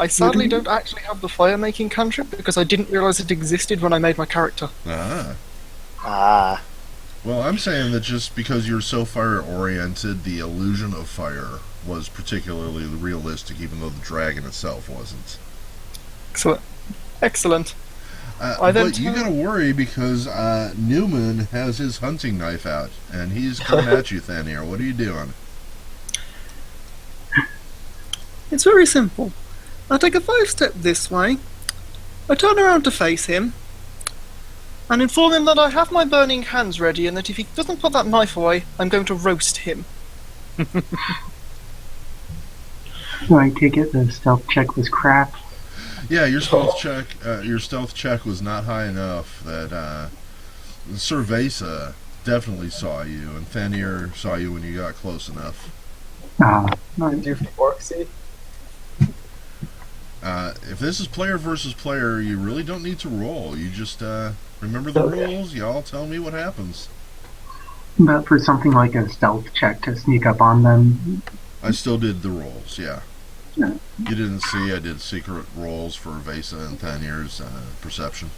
I sadly don't actually have the fire making cantrip because I didn't realise it existed when I made my character. Ah. Well, I'm saying that just because you're so fire-oriented, the illusion of fire was particularly realistic, even though the dragon itself wasn't. Excellent. I then But you gotta worry because Newman has his hunting knife out, and he's coming at you, Thanier. What are you doing? It's very simple. I take a 5-step this way, I turn around to face him, and inform him that I have my burning hands ready and that if he doesn't put that knife away, I'm going to roast him. So I take it the stealth check was crap. Yeah, your stealth check was not high enough. That Cerveza definitely saw you, and Thanier saw you when you got close enough. Nice. Do for Orcsy. If this is player versus player, you really don't need to roll. You just remember the Okay. rules. Y'all tell me what happens. But for something like a stealth check to sneak up on them, I still did the rolls, yeah. Yeah. You didn't see I did secret rolls for Vesa and Thanier's perception.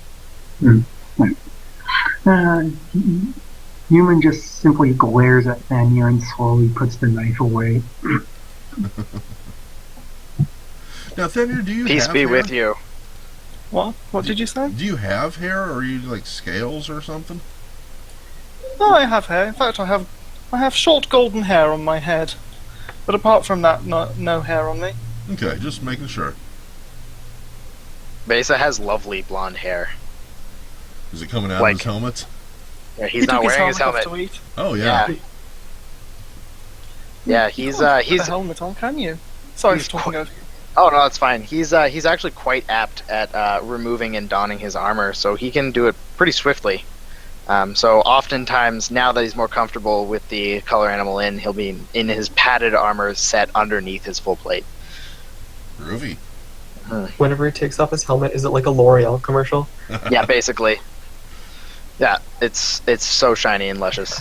Human just simply glares at Thanier and slowly puts the knife away. Now, Thanier, do you Peace have be hair? with you. What? What did you say? Do you have hair, or are you like scales or something? No, I have hair. In fact, I have short golden hair on my head. But apart from that, no hair on me. Okay, just making sure. Besa has lovely blonde hair. Is it coming out Like- of his helmet? Yeah, He he's not took wearing his off helmet. to eat. Oh, yeah. Yeah, You he's can't put he's the helmet on, can you? Sorry he's for talking over you. oh no, it's fine. He's actually quite apt at removing and donning his armor, so he can do it pretty swiftly. So oftentimes, now that he's more comfortable with the color animal he'll be in his padded armor set underneath his full plate. Groovy. Whenever he takes off his helmet, is it like a L'Oreal commercial? Yeah, basically. Yeah, it's so shiny and luscious.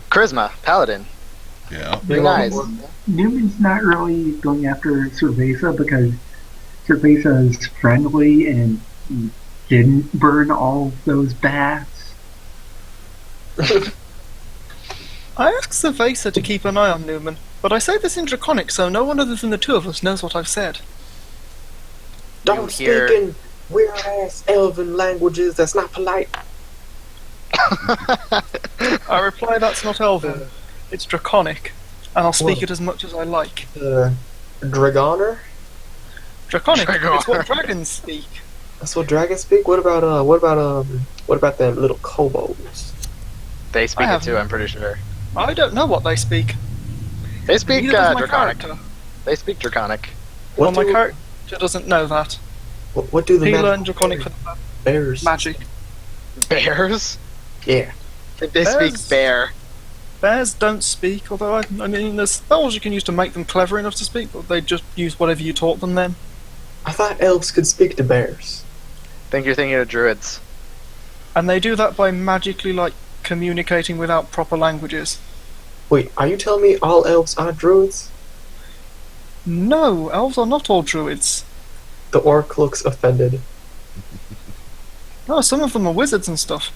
Charisma, paladin. Yeah. Very nice. Newman's not really going after Cerveza because Cerveza is friendly and you didn't burn all those bats? I asked Cerveza to keep an eye on Newman, but I say this in Draconic so no one other than the two of us knows what I've said. Don't hear- speak in weird ass elven languages. That's not polite. I reply that's not Elven, it's Draconic, and I'll speak Well- it as much as I like. Dragoner? Draconic, Dragon. it's what dragons speak. That's what dragons speak. What about them little kobolds? They speak I it too, haven't. I'm pretty sure. I don't know what they speak. They speak Neither does my Draconic. character. They speak Draconic. Well, What my do, character doesn't know that. what do the He magic learned Draconic for the bears? magic. Bears? Yeah. They Bears? speak bear. Bears don't speak, although I mean, there's spells you can use to make them clever enough to speak, but they just use whatever you taught them then. I thought elves could speak to bears. Think you're thinking of druids. And they do that by magically, like, communicating without proper languages. Wait, are you telling me all elves are druids? No, elves are not all druids. The orc looks offended. No, some of them are wizards and stuff,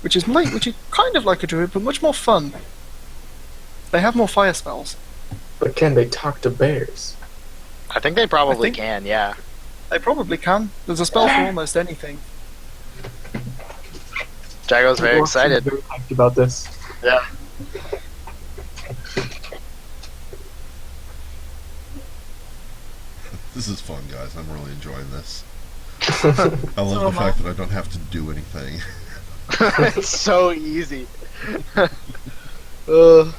which is kind of like a druid, but much more fun. They have more fire spells. But can they talk to bears? I think they probably I think- can, yeah. They probably can. There's a spell for almost anything. Jago's very Orcs are excited. Very hyped about this. Yeah. This is fun, guys. I'm really enjoying this. I love the fact that I don't have to do anything. It's so easy. Yeah.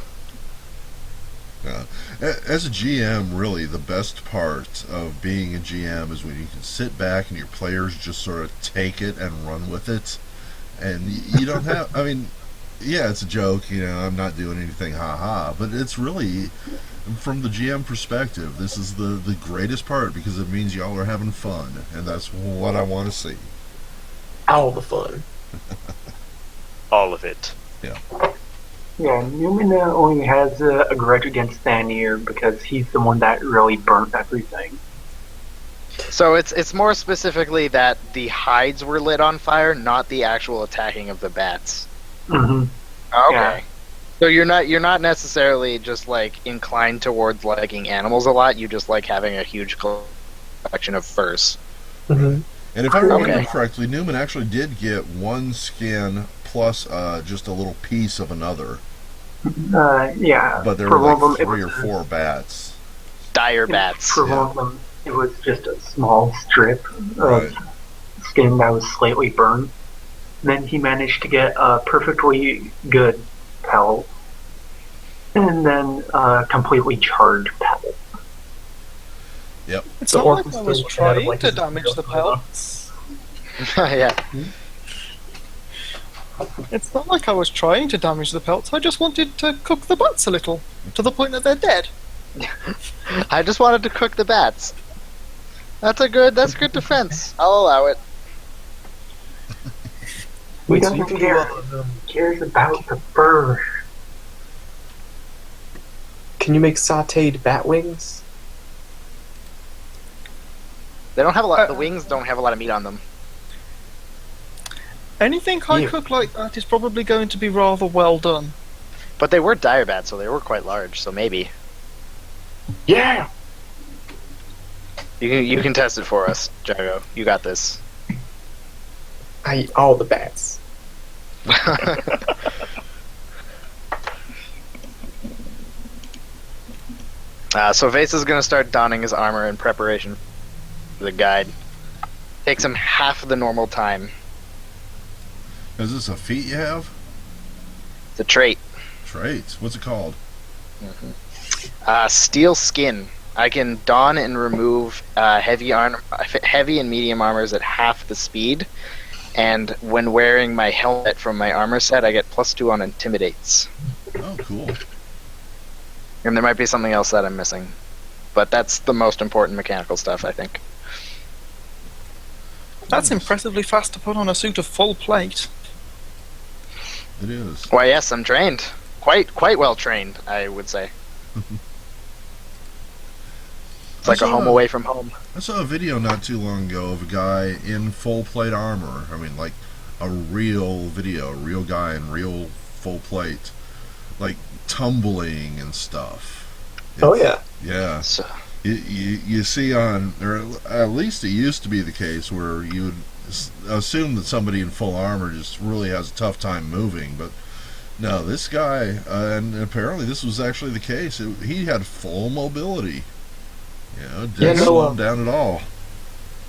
As a GM, really, the best part of being a GM is when you can sit back and your players just sort of take it and run with it. And you don't have, I mean, yeah, it's a joke, I'm not doing anything, haha, but it's really, from the GM perspective, this is the greatest part because it means y'all are having fun, and that's what I want to see. All the fun. All of it. Yeah, Newman only has a grudge against Thanier because he's the one that really burnt everything. So it's more specifically that the hides were lit on fire, not the actual attacking of the bats. Mm-hmm. Okay. Yeah. So you're not necessarily just like inclined towards liking animals a lot. You just like having a huge collection of furs. Mm-hmm. And if I remember Okay. correctly, Newman actually did get one skin plus just a little piece of another. Yeah. But there for were one of like them, 3 or 4 bats. Dire bats. For one of them, it was just a small strip Right. of skin that was slightly burned. Then he managed to get a perfectly good pelt, and then a completely charred pelt. It's The not orc like was I was still looking at him trying like to he's damage real the clever. pelts. Yeah. It's not like I was trying to damage the pelts, I just wanted to cook the bats a little, to the point that they're dead. I just wanted to cook the bats. That's good defense. I'll allow it. He Wait, so you doesn't can do care. He cares about the fur. Can you make sautéed bat wings? They don't have a lot. The wings don't have a lot of meat on them. Anything I Yeah. cook like that is probably going to be rather well done. But they were dire bats, so they were quite large. So maybe Yeah! you can test it for us, Jago. You got this. I eat all the bats. So Vasa's gonna start donning his armor in preparation for the guide. Takes him half the normal time. Is this a feat you have? It's a trait. Traits. What's it called? Steel skin. I can don and remove heavy and medium armors at half the speed, and when wearing my helmet from my armor set, I get +2 on intimidates. Oh, cool. And there might be something else that I'm missing, but that's the most important mechanical stuff, I think. That's impressively fast to put on a suit of full plate. It is. Why, yes, I'm trained. Quite well trained, I would say. It's like a home away from home. I saw a video not too long ago of a guy in full plate armor. I mean, like a real video, a real guy in real full plate, like tumbling and stuff. Oh yeah. Yeah. So, You see on, or at least it used to be the case, where you would assume that somebody in full armor just really has a tough time moving, but no, this guy, and apparently this was actually the case. He had full mobility. Didn't slow him down at all.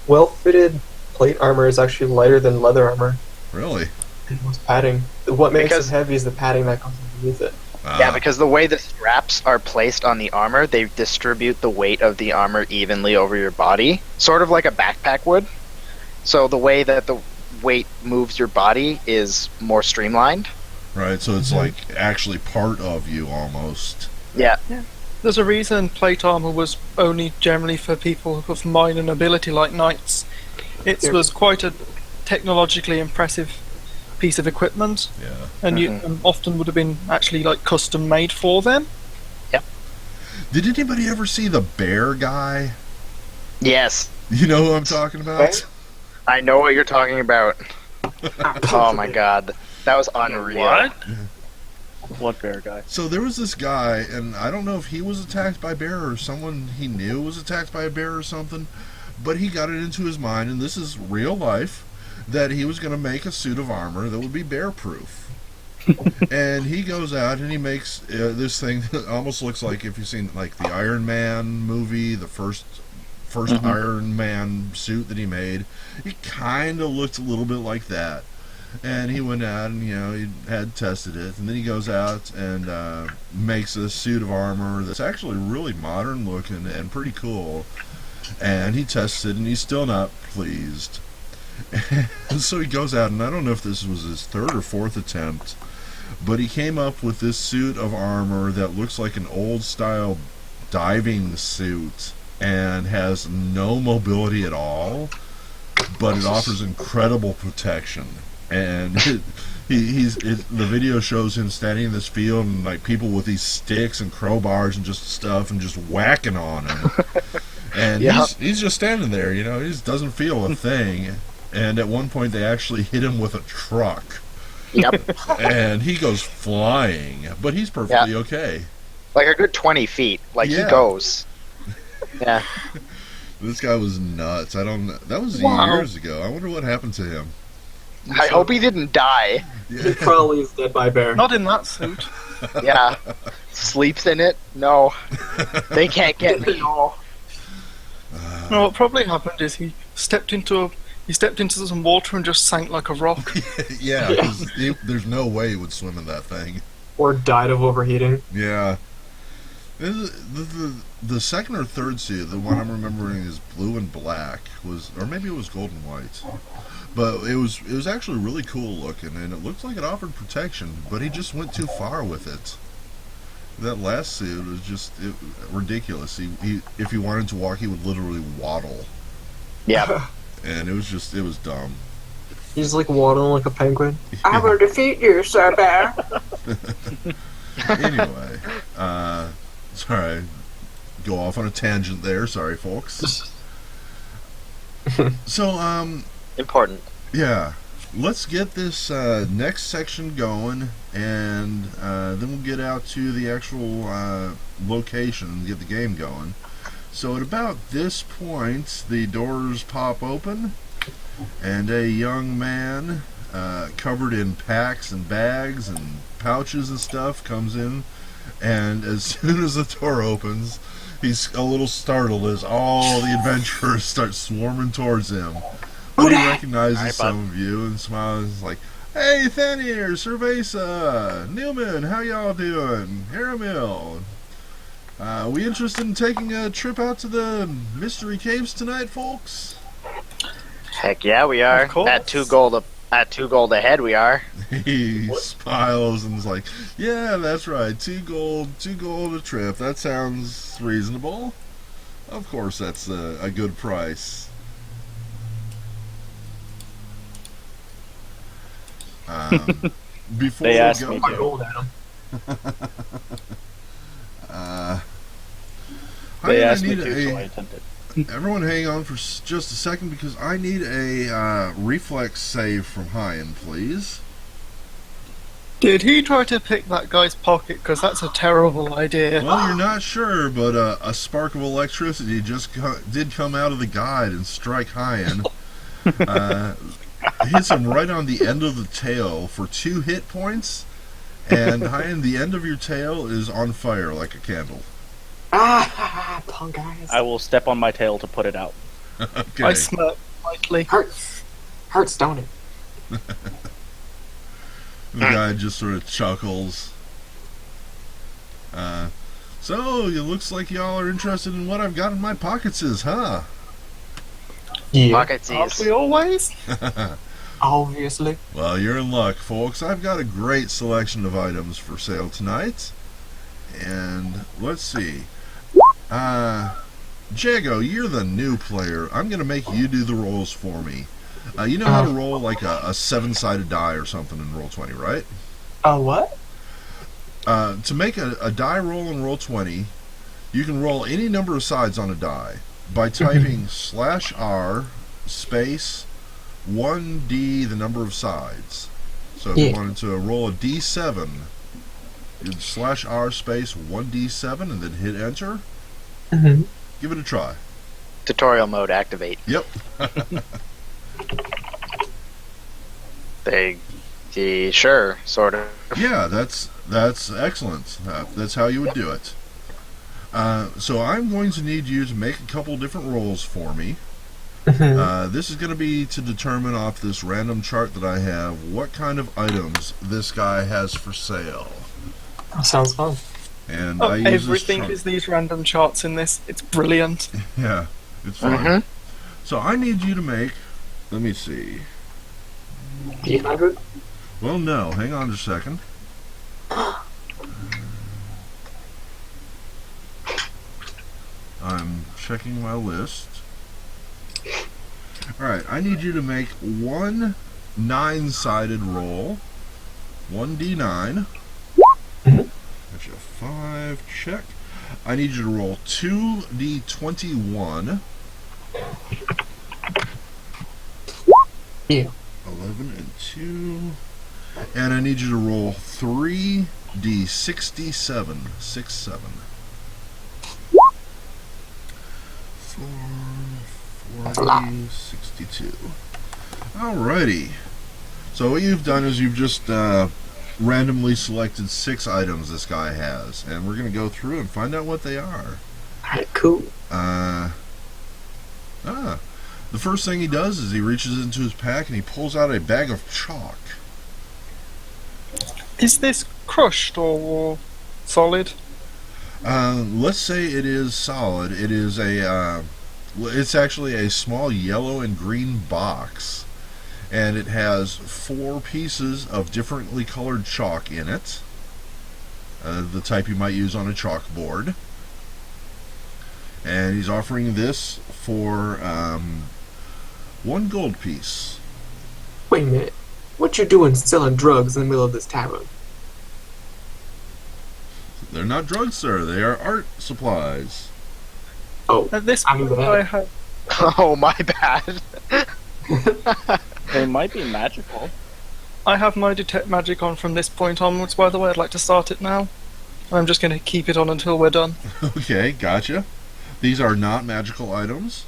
Well-fitted plate armor is actually lighter than leather armor. Really? And most padding. What makes Because- it heavy is the padding that goes underneath it. yeah, because the way the straps are placed on the armor, they distribute the weight of the armor evenly over your body, sort of like a backpack would. So the way that the weight moves your body is more streamlined. Right, so it's like actually part of you almost. Yeah. There's a reason plate armor was only generally for people of minor nobility like knights. It was quite a technologically impressive piece of equipment, Yeah. and you often would have been actually like custom made for them. Did anybody ever see the bear guy? Yes. You know who I'm talking about? I know what you're talking about. Oh my god. That was unreal. What? What bear guy? So there was this guy, and I don't know if he was attacked by a bear or someone he knew was attacked by a bear or something, but he got it into his mind, and this is real life, that he was going to make a suit of armor that would be bear-proof. And he goes out and he makes this thing that almost looks like, if you've seen like the Iron Man movie, the first Iron Man suit that he made, it kind of looked a little bit like that. And he went out and, he had tested it. And then he goes out and makes a suit of armor that's actually really modern looking and pretty cool. And he tests it and he's still not pleased. And so he goes out, and I don't know if this was his third or fourth attempt, but he came up with this suit of armor that looks like an old-style diving suit and has no mobility at all, but it offers incredible protection. And the video shows him standing in this field and like people with these sticks and crowbars and just stuff and just whacking on him. And he's just standing there, he just doesn't feel a thing. And at one point they actually hit him with a truck. Yep. And he goes flying, but he's perfectly okay. Like a good 20 feet. Like he Yeah. goes. Yeah. This guy was nuts. That was Wow. years ago. I wonder what happened to him. I hope he didn't die. He probably is dead by bear. Not in that suit. Yeah. Sleeps in it? No. They can't get me. No, what probably happened is he stepped into some water and just sank like a rock. Yeah, 'cause there's no way he would swim in that thing. Or died of overheating. Yeah. The second or third suit, the one I'm remembering is blue and black, or maybe it was gold and white. But it was actually really cool looking, and it looked like it offered protection, but he just went too far with it. That last suit was just ridiculous. He if he wanted to walk, he would literally waddle, Yeah. and it was dumb. He's like waddling like a penguin. I will defeat you, Sir Bear. Anyway, sorry, go off on a tangent there. Sorry, folks. So, Important. yeah, let's get this next section going, and then we'll get out to the actual location and get the game going. So at about this point, the doors pop open, and a young man covered in packs and bags and pouches and stuff comes in, and as soon as the door opens, he's a little startled as all the adventurers start swarming towards him. But he recognizes Hi, bud. some of you and smiles like, "Hey, Thanir, Cerveza, Newman, how y'all doing? Haramil. We interested in taking a trip out to the Mystery Caves tonight, folks?" Heck yeah, we are. Of course. At 2 gold ahead, we are. He smiles and is like, "Yeah, that's right. 2 gold a trip. That sounds reasonable. Of course, that's a good price." Before They we asked go, me My to. gold at him. They I asked me need to, so I a. attempted. Everyone, hang on for just a second because I need a reflex save from Hyan, please. Did he try to pick that guy's pocket? Because that's a terrible idea. Well, you're not sure, but a spark of electricity just did come out of the guide and strike Hyan. Hits him right on the end of the tail for 2 hit points, and Hyan, the end of your tail is on fire like a candle. Ah, punk eyes. I will step on my tail to put it out. Okay. I smirk slightly. Hurts, don't it? The guy just sort of chuckles. So, it looks like y'all are interested in what I've got in my pockets, huh? Yeah, Pocket Aren't seas. we always? obviously. Well, you're in luck, folks. I've got a great selection of items for sale tonight. And let's see. Jago, you're the new player. I'm going to make you do the rolls for me. You know how to roll like a 7-sided die or something in Roll20, right? What? To make a die roll in Roll20, you can roll any number of sides on a die by typing /R space 1D, the number of sides. So if you wanted to roll a D7, you'd /R space 1D7 and then hit enter. Mm-hmm. Give it a try. Tutorial mode activate. Yep. Sure, sort of. Yeah, that's excellent. That's how you would do it. So I'm going to need you to make a couple different rolls for me. This is going to be to determine off this random chart that I have what kind of items this guy has for sale. Sounds fun. And I use Everything is these random charts in this. It's brilliant. Yeah, it's fun. So I need you to make. Let me see. 800? Well, no. Hang on just a second. I'm checking my list. Alright, I need you to make one 9-sided roll. 1d9. That's a 5. Check. I need you to roll 2d21. Yeah. 11 and 2. And I need you to roll 3d67. 6, 7. 40, 62. Alrighty. So what you've done is you've just randomly selected 6 items this guy has, and we're going to go through and find out what they are. Alright, cool. The first thing he does is he reaches into his pack and he pulls out a bag of chalk. Is this crushed or solid? Let's say it is solid. It is it's actually a small yellow and green box, and it has 4 pieces of differently colored chalk in it. The type you might use on a chalkboard. And he's offering this for 1 gold piece. Wait a minute. What you doing selling drugs in the middle of this tavern? They're not drugs, sir. They are art supplies. Oh, At this I'm point, bad. I have Oh, my bad. They might be magical. my detect magic on from this point onwards. By the way, I'd like to start it now. I'm just going to keep it on until we're done. Okay, gotcha. These are not magical items,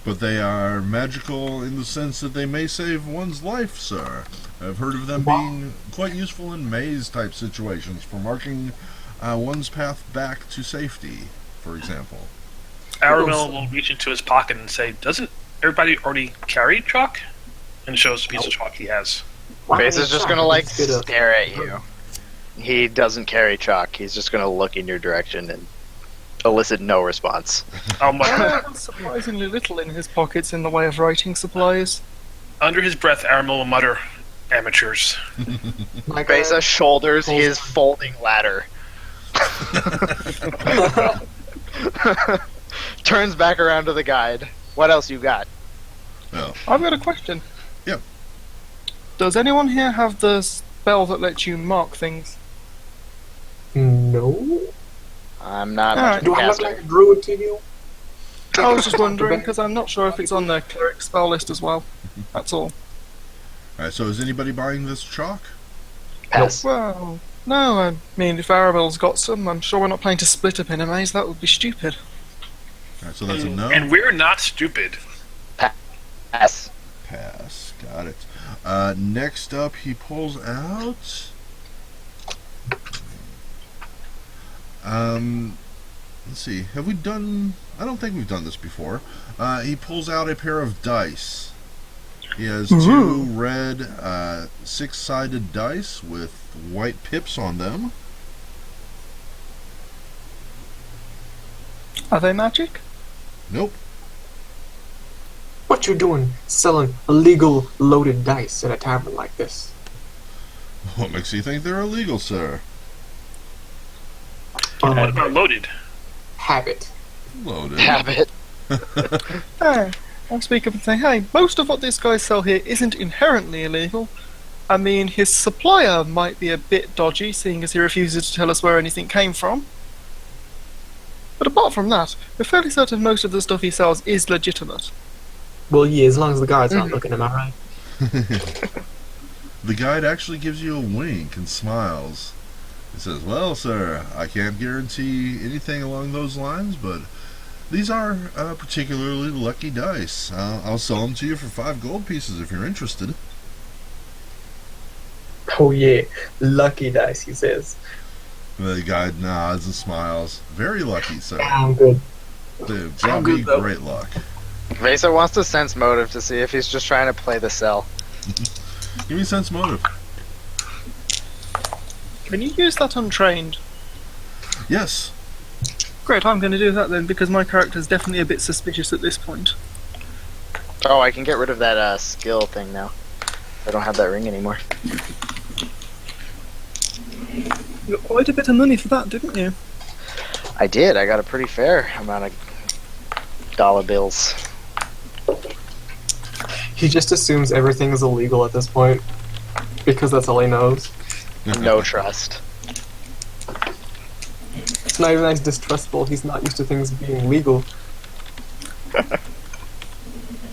but they are magical in the sense that they may save one's life, sir. I've heard of them being quite useful in maze-type situations for marking one's path back to safety, for example. Aramil will reach into his pocket and say, "Doesn't everybody already carry chalk?" And shows the piece of chalk he has. Face is just gonna Let's get up. stare at you. He doesn't carry chalk. He's just gonna look in your direction and elicit no response. Oh my! There was surprisingly little in his pockets in the way of writing supplies. Under his breath, Aramil will mutter, "Amateurs." My Face God. shoulders his folding ladder. Turns back around to the guide. What else you got? Well, I've got a question. Yep. Does anyone here have the spell that lets you mark things? No. I'm not Alright. much of Do a I look caster. like a druid to you? I was just wondering because I'm not sure if it's on the cleric spell list as well. That's all. Alright, so is anybody buying this chalk? Pass. Well, no, I mean, if Arabelle's got some, I'm sure we're not playing to split up in a maze. That would be stupid. Alright, so that's a no. And we're not stupid. Pass. Pass. Got it. Next up, he pulls out. Let's see. Have we done? I don't think we've done this before. He pulls out a pair of dice. He has two red, six-sided dice with white pips on them. Are they magic? Nope. What you doing selling illegal loaded dice in a tavern like this? What makes you think they're illegal, sir? What about loaded? Habit. Loaded. Habit. Hey, I'll speak up and say, hey, most of what these guys sell here isn't inherently illegal. I mean, his supplier might be a bit dodgy, seeing as he refuses to tell us where anything came from. But apart from that, we're fairly certain most of the stuff he sells is legitimate. Well, yeah, as long as the guards aren't looking, am I right? The guide actually gives you a wink and smiles. He says, well, sir, I can't guarantee anything along those lines, but these are particularly lucky dice. I'll sell them to you for 5 gold pieces if you're interested. Oh yeah, lucky dice, he says. The guide nods and smiles. Very lucky, sir. I'm good. They've brought me good, though. great luck. Vesa wants to sense motive to see if he's just trying to play the sell. Give me sense motive. Can you use that untrained? Yes. Great, I'm going to do that then, because my character's definitely a bit suspicious at this point. Oh, I can get rid of that skill thing now. I don't have that ring anymore. You got quite a bit of money for that, didn't you? I did. I got a pretty fair amount of dollar bills. He just assumes everything is illegal at this point, because that's all he knows. No trust. It's not even that he's distrustful, he's not used to things being legal.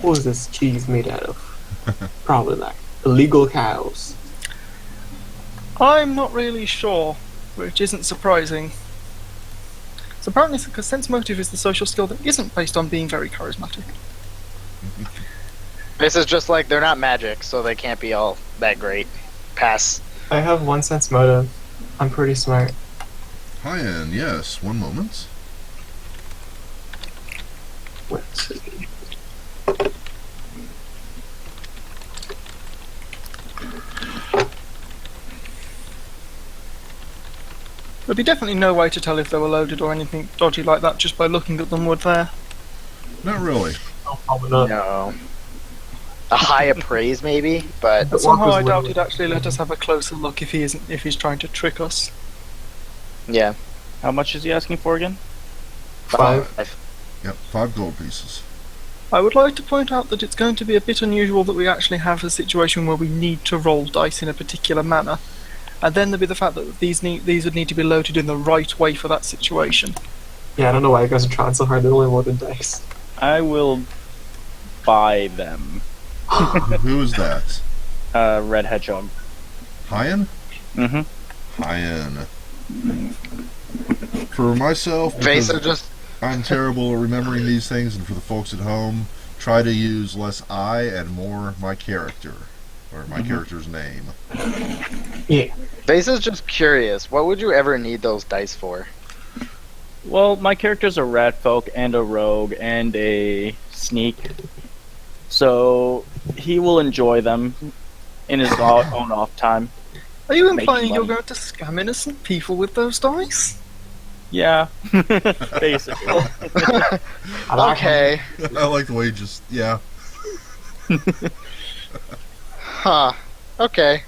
What is this cheese made out of? Probably like illegal cows. I'm not really sure, which isn't surprising. So apparently, because sense motive is the social skill that isn't based on being very charismatic. This is just like, they're not magic, so they can't be all that great. Pass. I have one sense motive. I'm pretty smart. Hi, and yes, one moment. Let's see. There'd be definitely no way to tell if they were loaded or anything dodgy like that just by looking at them, would there? Not really. Oh, probably not. No. A high appraise, maybe, but The Somehow orc I was doubt literally- he'd actually let us have a closer look if he's trying to trick us. yeah. How much is he asking for again? 5. Yep, 5 gold pieces. I would like to point out that it's going to be a bit unusual that we actually have a situation where we need to roll dice in a particular manner. And then there'd be the fact that these would need to be loaded in the right way for that situation. Yeah, I don't know why you guys are trying so hard. They only loaded dice. I will buy them. Who is that? Red Hedgehog. Hyan? Mm-hmm. Hyan. For myself, Vesa because just... I'm terrible at remembering these things, and for the folks at home, try to use less I and more my character. Or my character's name. Yeah. Vesa's just curious. What would you ever need those dice for? Well, my character's a rat folk and a rogue and a sneak. So he will enjoy them in his own off time. Are you Make implying you're money. going to scam innocent people with those dice? Yeah. Basically. Okay. I like the way you just, yeah. Huh. Okay.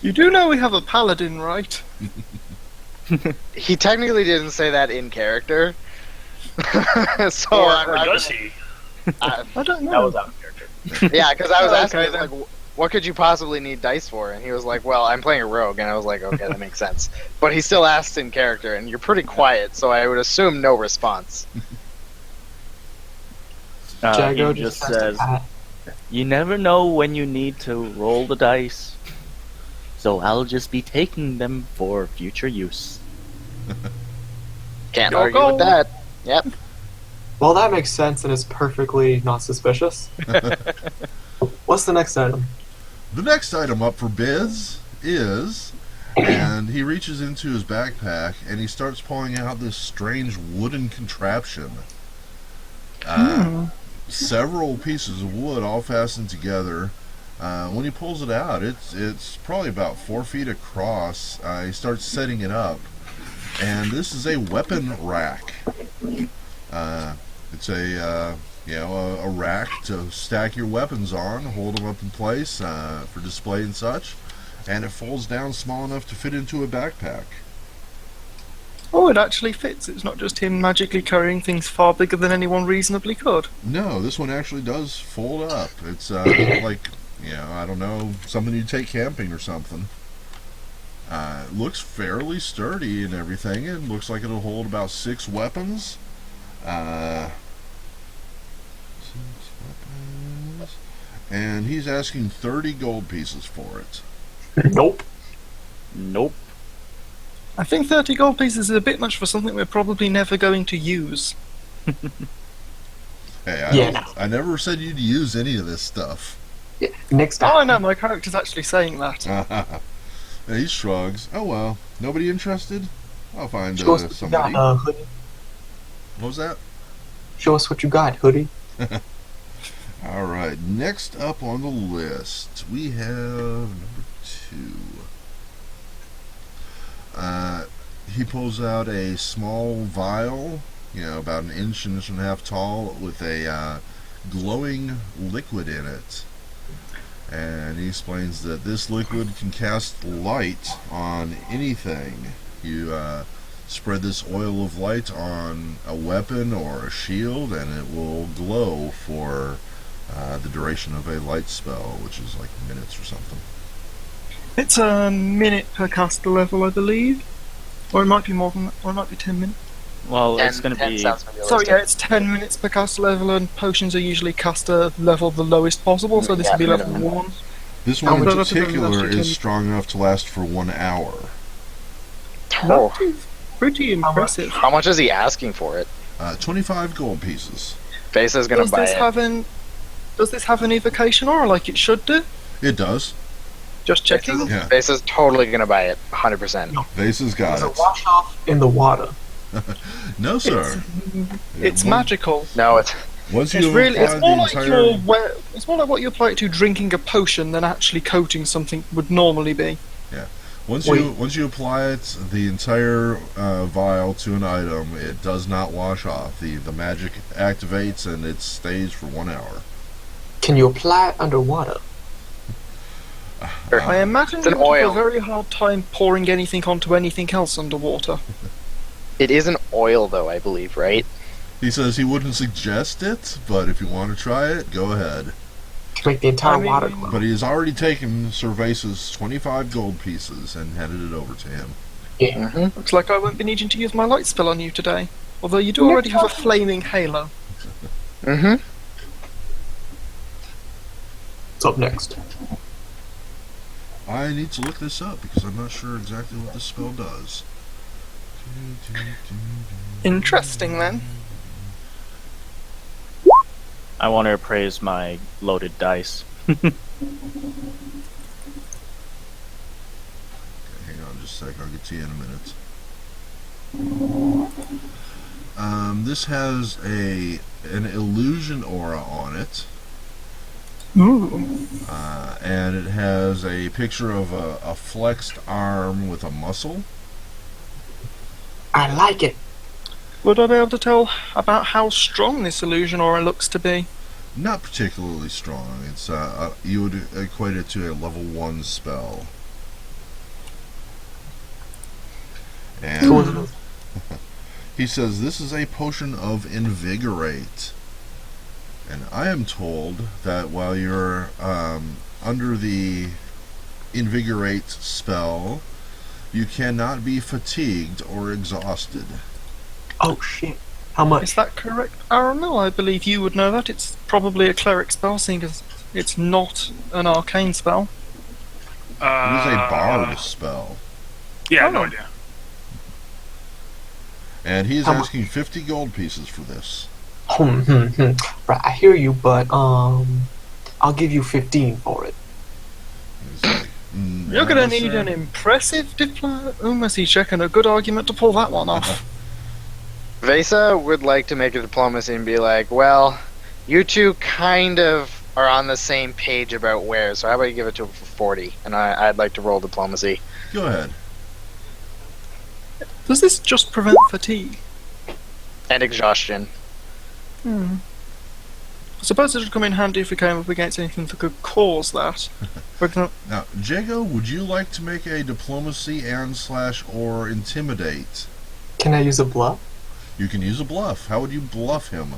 You do know we have a paladin, right? He technically didn't say that in character. So Or I'm does he? I don't That know. was out of character. Yeah, because I was Okay, asking, then. like, what could you possibly need dice for? And he was like, well, I'm playing a rogue. And I was like, okay, that makes sense. But he still asked in character, and you're pretty quiet, so I would assume no response. Jago He just has to says, pat. "You never know when you need to roll the dice, so I'll just be taking them for future use." Can't Your argue goal. with that. Yep. Well, that makes sense and is perfectly not suspicious. What's the next item? The next item up for bids is, and he reaches into his backpack and he starts pulling out this strange wooden contraption. Several pieces of wood all fastened together. When he pulls it out, it's probably about 4 feet across. He starts setting it up, and this is a weapon rack. It's a rack to stack your weapons on, hold them up in place for display and such, and it folds down small enough to fit into a backpack. Oh, it actually fits. It's not just him magically carrying things far bigger than anyone reasonably could. No, this one actually does fold up. It's like, I don't know, something you take camping or something. It looks fairly sturdy and everything. It looks like it'll hold about 6 weapons. 6 weapons. And he's asking 30 gold pieces for it. Nope. Nope. I think 30 gold pieces is a bit much for something we're probably never going to use. Hey, I never said you'd use any of this stuff. Yeah. Next Oh, I item. know, my character's actually saying that. And he shrugs. Oh well, nobody interested? I'll find Show us what you somebody. got, Hoodie. What was that? Show us what you got, Hoodie. Alright, next up on the list, we have number 2. He pulls out a small vial, about an inch and a half tall, with a glowing liquid in it. And he explains that this liquid can cast light on anything. You spread this oil of light on a weapon or a shield, and it will glow for the duration of a light spell, which is like minutes or something. It's a minute per caster level, I believe. Or it might be more than that, or it might be 10 minutes. Well, it's 10 going to be. sounds realistic. Sorry, yeah, it's 10 minutes per caster level, and potions are usually caster level the lowest possible, so this Yeah, will be level minimum. 1. This How one in much does it particular last you is 10? strong enough to last for 1 hour. Oh, That is pretty impressive. how much is he asking for it? 25 gold pieces. Face is going to buy it. Does this have an evocation aura like it should do? It does. Just checking. Yeah. Face is totally going to buy it, 100%. Vase has got Does it it. wash off in the water? No, sir. It's Once- magical. No, it's Once you It's really, it's apply more the like entire... it's more like what you apply it to drinking a potion than actually coating something would normally be. Once Wait. you apply it, the entire vial to an item, it does not wash off. The magic activates and it stays for 1 hour. Can you apply it underwater? I imagine It's an you would have oil. a very hard time pouring anything onto anything else underwater. It is an oil, though, I believe, right? He says he wouldn't suggest it, but if you want to try it, go ahead. To make the entire I mean- water glow. But he has already taken Cervase's 25 gold pieces and handed it over to him. Yeah. Mm-hmm. Looks like I won't be needing to use my light spell on you today. Although you do already have a flaming halo. Mm-hmm. What's up next? I need to look this up because I'm not sure exactly what this spell does. Interesting then. I want to appraise my loaded dice. Okay, hang on just a sec, I'll get to you in a minute. This has an illusion aura on it, Ooh. and it has a picture of a flexed arm with a muscle. I like it. Would I be able to tell about how strong this illusion aura looks to be? Not particularly strong. It's you would equate it to a level 1 spell. And Cool. he says this is a potion of invigorate. And I am told that while you're under the invigorate spell, you cannot be fatigued or exhausted. Oh shit. How much? Is that correct, Aramil? I believe you would know that. It's probably a cleric spell, seeing as it's not an arcane spell. It is a bard spell. Yeah, Oh. no idea. And he is How mu- asking 50 gold pieces for this. Right, I hear you, but I'll give you 15 for it. He's like, You're gonna "Yes, need sir." an impressive diplomacy check and a good argument to pull that one off. Vesa would like to make a diplomacy and be like, well, you two kind of are on the same page about where, so how about you give it to him for 40? And I'd like to roll diplomacy. Go ahead. Does this just prevent fatigue? And exhaustion. I suppose it would come in handy if we came up against anything that could cause that. For example, Now, Jago, would you like to make a diplomacy and / or intimidate? Can I use a bluff? You can use a bluff. How would you bluff him?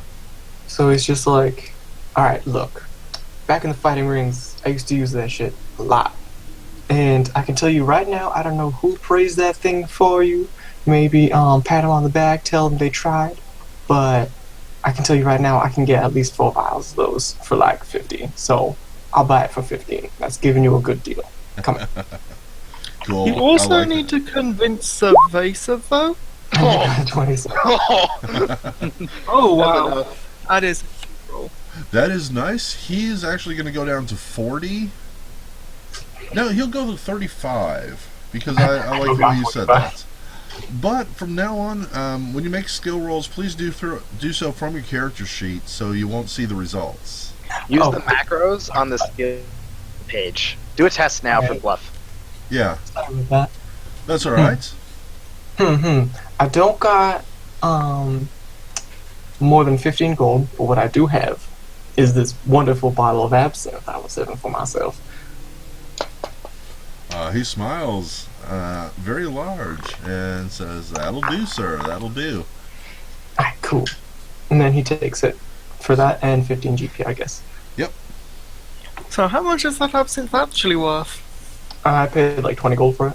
So it's just like, alright, look. Back in the fighting rings, I used to use that shit a lot. And I can tell you right now, I don't know who praised that thing for you. Maybe pat them on the back, tell them they tried. But I can tell you right now, I can get at least 4 vials of those for like 50. So I'll buy it for 15. That's giving you a good deal. Come on. Cool. you also I like need it. to convince Vesa, though. 27. Oh wow, that is. That is nice. He's actually going to go down to 40. No, he'll go to 35 because I like the way you said that. But from now on, when you make skill rolls, please do so from your character sheet so you won't see the results. Use Oh. the macros on the skill page. Do a test now for Right. bluff. Yeah, Sorry about that. that's all right. I don't got more than 15 gold, but what I do have is this wonderful bottle of absinthe I was saving for myself. He smiles very large and says, "That'll do, sir. That'll do." Alright, cool. And then he takes it for that and 15 GP, I guess. So how much is that absinthe actually worth? I paid like 20 gold for it.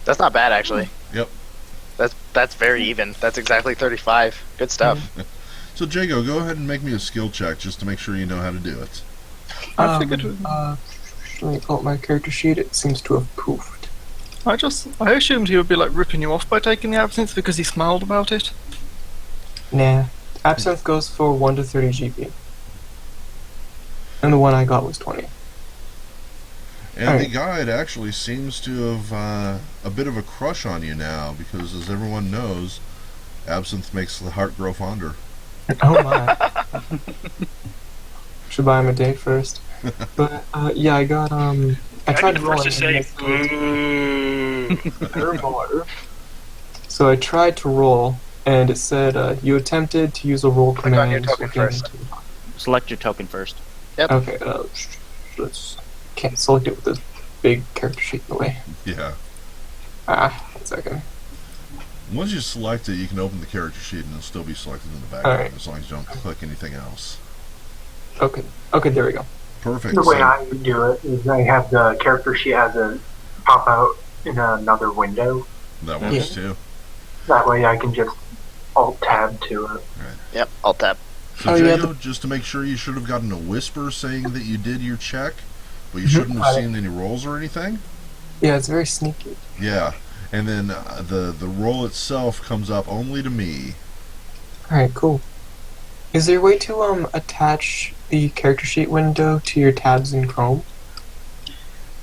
That's not bad, actually. Yep. That's very even. That's exactly 35. Good stuff. So, Jago, go ahead and make me a skill check just to make sure you know how to do it. I figured. Let me pull up my character sheet. It seems to have poofed. I assumed he would be like ripping you off by taking the absinthe because he smiled about it. Nah. Absinthe goes for 1 to 30 GP. And the one I got was 20. And All the right. guide actually seems to have a bit of a crush on you now because, as everyone knows, absinthe makes the heart grow fonder. Oh my. Should buy him a date first. But, yeah, I got, I tried I rolling. need to say, boo. So I tried to roll, and it said, you attempted to use a roll Click on your command. token first. Select your token first. Okay, let's can't select it with this big character sheet in the way. Yeah. 1 second. Once you select it, you can open the character sheet and it'll still be selected in the background Alright. as long as you don't click anything else. Okay, there we go. Perfect. The way So- I would do it is I have the character sheet as a pop out in another window. that works too. That way I can just alt tab to it. Yep, alt tab. So, Oh, yeah, Jago, just to make sure, you should have gotten a whisper saying that you did your check, but you shouldn't have Got it. seen any rolls or anything. Yeah, it's very sneaky. Yeah. And then the roll itself comes up only to me. Alright, cool. Is there a way to attach the character sheet window to your tabs in Chrome?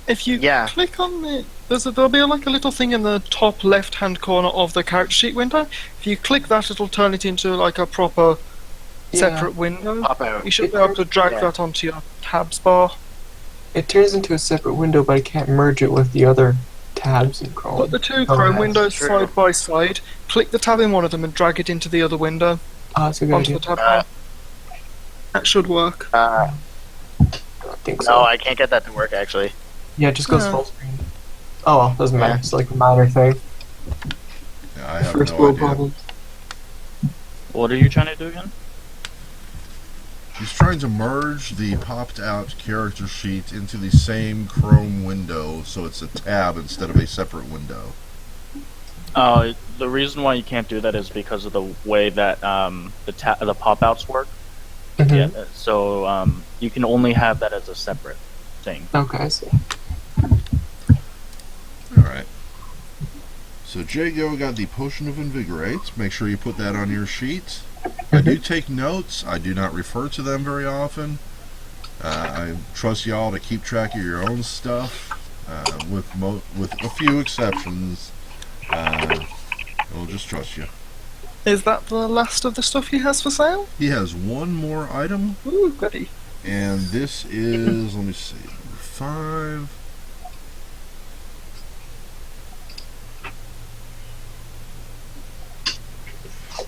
If you Yeah. click on it, there'll be like a little thing in the top left-hand corner of the character sheet window. If you click that, it'll turn it into like a proper separate window. Pop out. You should be able to drag Yeah. that onto your tabs bar. It turns into a separate window, but I can't merge it with the other tabs in Chrome. Put the two Oh, Chrome that's windows true. side by side. Click the tab in one of them and drag it into the other window That's a good onto idea. the tab bar. That should work. I don't think so. No, I can't get that to work, actually. Yeah, it just goes Yeah. full screen. Oh well, doesn't matter. Yeah. It's like a minor thing. Yeah, I have First no world idea. problem. What are you trying to do again? He's trying to merge the popped out character sheet into the same Chrome window so it's a tab instead of a separate window. The reason why you can't do that is because of the way that the pop outs work. Mhm. Yeah, so you can only have that as a separate thing. Okay, I see. Alright. So Jago got the Potion of Invigorate. Make sure you put that on your sheet. I do take notes. I do not refer to them very often. I trust y'all to keep track of your own stuff, with a few exceptions. I'll just trust you. Is that the last of the stuff he has for sale? He has one more item, Ooh, goody. and this is, let me see, 5.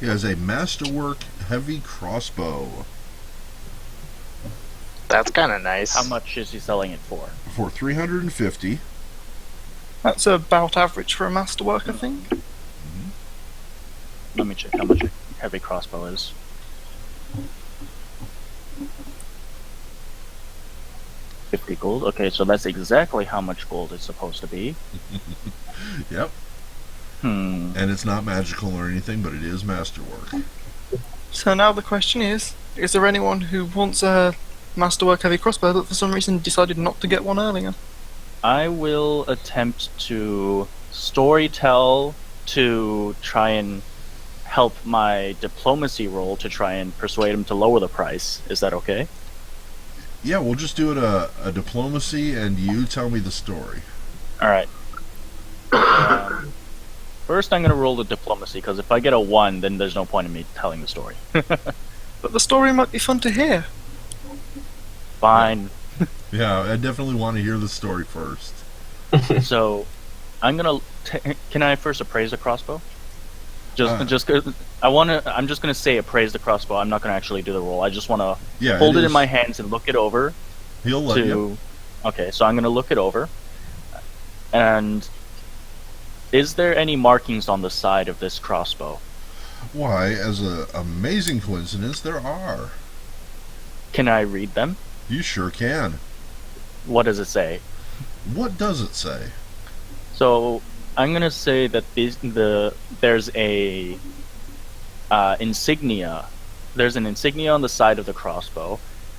He has a Masterwork Heavy Crossbow That's kind of nice. How much is he selling it for? for 350. That's about average for a masterwork, I think. Let me check how much a heavy crossbow is. $50 gold. Okay, so that's exactly how much gold it's supposed to be. Yep. And it's not magical or anything, but it is Masterwork. So now the question is there anyone who wants a masterwork heavy crossbow but for some reason decided not to get one earlier? I will attempt to storytell to try and help my diplomacy roll to try and persuade him to lower the price. Is that okay? Yeah, we'll just do it a diplomacy, and you tell me the story. Alright. First, I'm going to roll the diplomacy, because if I get a 1, then there's no point in me telling the story. But the story might be fun to hear. Fine. Yeah, I definitely want to hear the story first. So, I'm going to... Can I first appraise the crossbow? I'm just gonna say appraise the crossbow. I'm not gonna actually do the roll. I just want to hold it in my hands and look it over. He'll let you. Okay, so I'm gonna look it over. And is there any markings on the side of this crossbow? Why, as an amazing coincidence, there are. Can I read them? You sure can. What does it say? What does it say? So I'm gonna say that there's a insignia. There's an insignia on the side of the crossbow,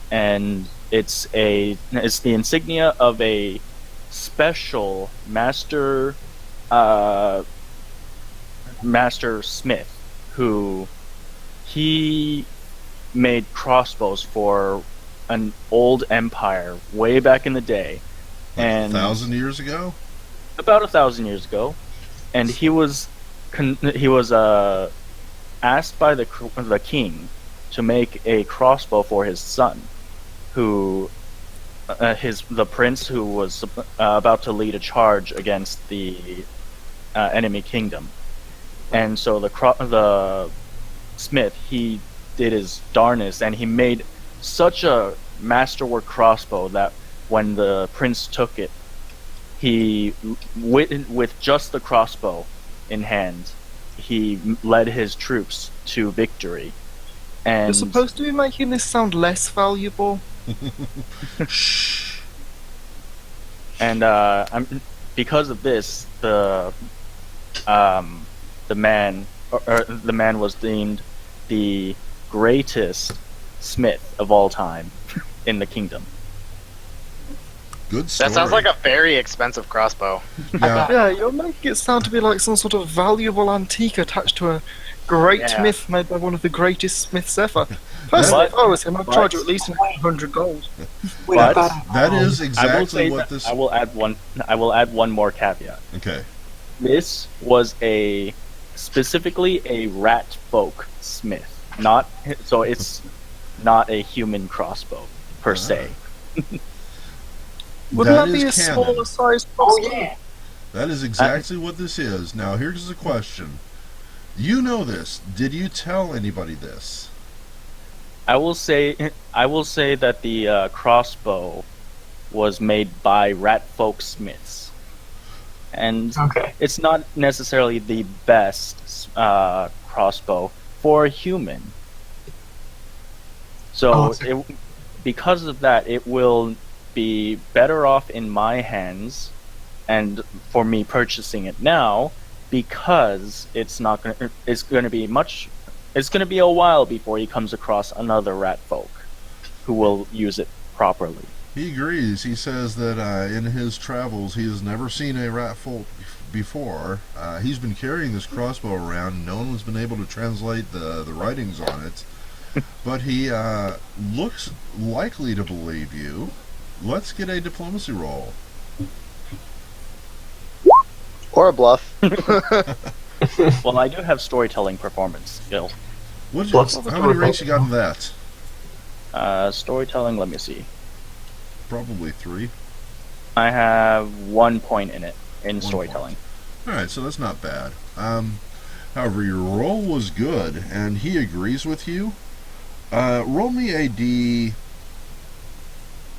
and it's the insignia of a special master smith who he made crossbows for an old empire way back in the day, Like and 1,000 years ago? about 1,000 years ago, and he was asked by the king to make a crossbow for his son, who the prince who was about to lead a charge against the enemy kingdom, and so the smith, he did his darnest, and he made such a masterwork crossbow that when the prince took it, he, with just the crossbow in hand, he led his troops to victory. And You're supposed to be making this sound less valuable. Shh. And because of this, the man was deemed the greatest smith of all time in the kingdom. Good story. That sounds like a very expensive crossbow. Yeah, Yeah, you're making it sound to be like some sort of valuable antique attached to a great Yeah. myth made by one of the greatest smiths ever. Personally, if I was him, I'd charge you at least 100 gold. But that is I will exactly say what that this... I will add one more caveat. Okay. This was specifically a rat folk smith. So it's not a human crossbow per se. Wouldn't that, That be a is canon. smaller sized crossbow? That is exactly what this is. Now, here's the question. You know this. Did you tell anybody this? I will say that the crossbow was made by rat folk smiths, and Okay. it's not necessarily the best crossbow for a human. So so- because of that, it will be better off in my hands, and for me purchasing it now, because it's going to be much. It's going to be a while before he comes across another rat folk who will use it properly. He agrees. He says that in his travels, he has never seen a rat folk before. He's been carrying this crossbow around, and no one's been able to translate the writings on it. But he looks likely to believe you. Let's get a diplomacy roll. Or a bluff. Well, I do have storytelling performance skill. How many ranks you got in that? Storytelling, let me see. Probably 3. I have 1 point in it, in 1 storytelling. Alright, so that's not bad. However, your roll was good, and he agrees with you. Roll me a D...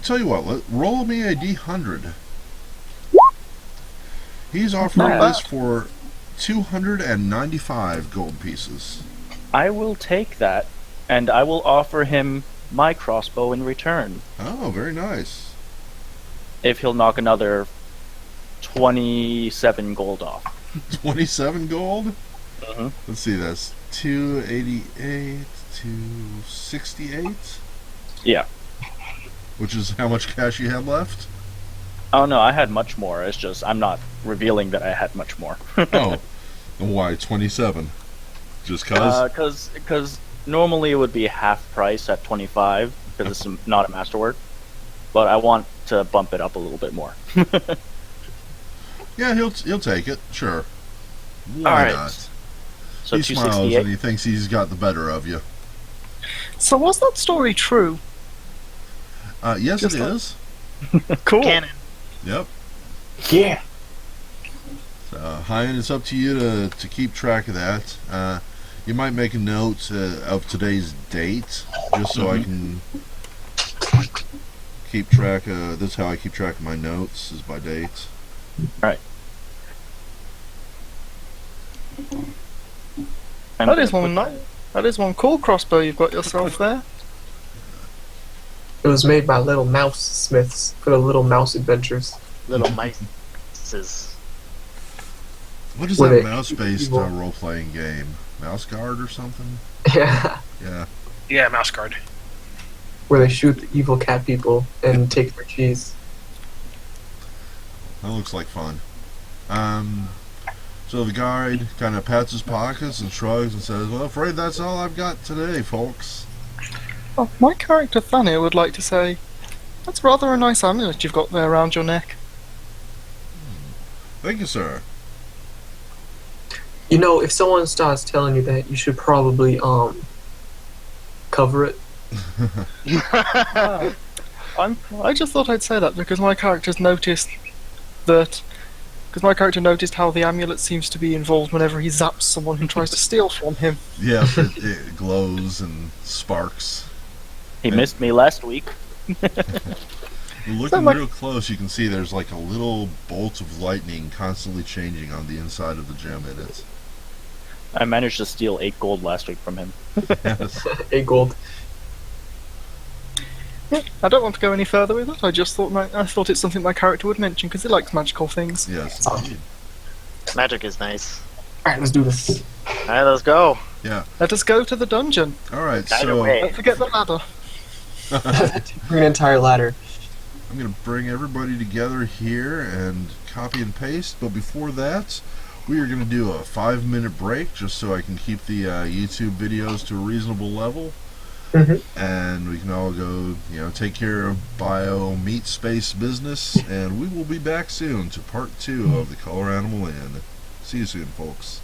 Tell you what, roll me a D100. He's offering this for 295 gold pieces. I will take that, and I will offer him my crossbow in return. Oh, very nice. If he'll knock another 27 gold off. 27 gold? Mhm. Let's see, that's 288 to 68? Yeah. Which is how much cash you had left? Oh no, I had much more. It's just I'm not revealing that I had much more. Oh, why 27? Just cause? Because normally it would be half price at 25 because it's not a masterwork, but I want to bump it up a little bit more. Yeah, he'll take it. Sure. Why All right. not? So He smiles 268. and he thinks he's got the better of you. So was that story true? Yes, Just it like- is. Cool. Cannon. Yep. Yeah. Hyan, it's up to you to keep track of that. You might make a note of today's date, just so I can keep track. That's how I keep track of my notes, is by date. Right. That is one cool crossbow you've got yourself there. It was made by Little Mouse Smiths for the Little Mouse Adventures. Little mices. What is Were that they mouse-based evil? role-playing game? Mouse Guard or something? Yeah. Yeah. Yeah, mouse guard. Where they shoot the evil cat people and take their cheese. That looks like fun. So the guide kind of pats his pockets and shrugs and says, "Well, afraid that's all I've got today, folks." Oh, my character Thania would like to say, that's rather a nice amulet you've got there around your neck. Thank you, sir. You know, if someone starts telling you that, you should probably cover it. I just thought I'd say that because my character's noticed that. Because my character noticed how the amulet seems to be involved whenever he zaps someone who tries to steal from him. Yeah, it glows and sparks. He missed me last week. Looking real close, you can see there's like a little bolt of lightning constantly changing on the inside of the gem in it. I managed to steal 8 gold last week from him. Yes. 8 gold. Yeah, I don't want to go any further with it. I just thought it's something my character would mention because he likes magical things. Yes, indeed. Magic is nice. Alright, let's do this. Alright, let's go. Yeah. Let us go to the dungeon. All right, Either so way. Don't forget the ladder. Bring an entire ladder. I'm going to bring everybody together here and copy and paste. But before that, we are going to do a 5-minute break just so I can keep the YouTube videos to a reasonable level. And we can all go, take care of bio meat space business. And we will be back soon to part 2 of the Color Animal Inn. See you soon, folks.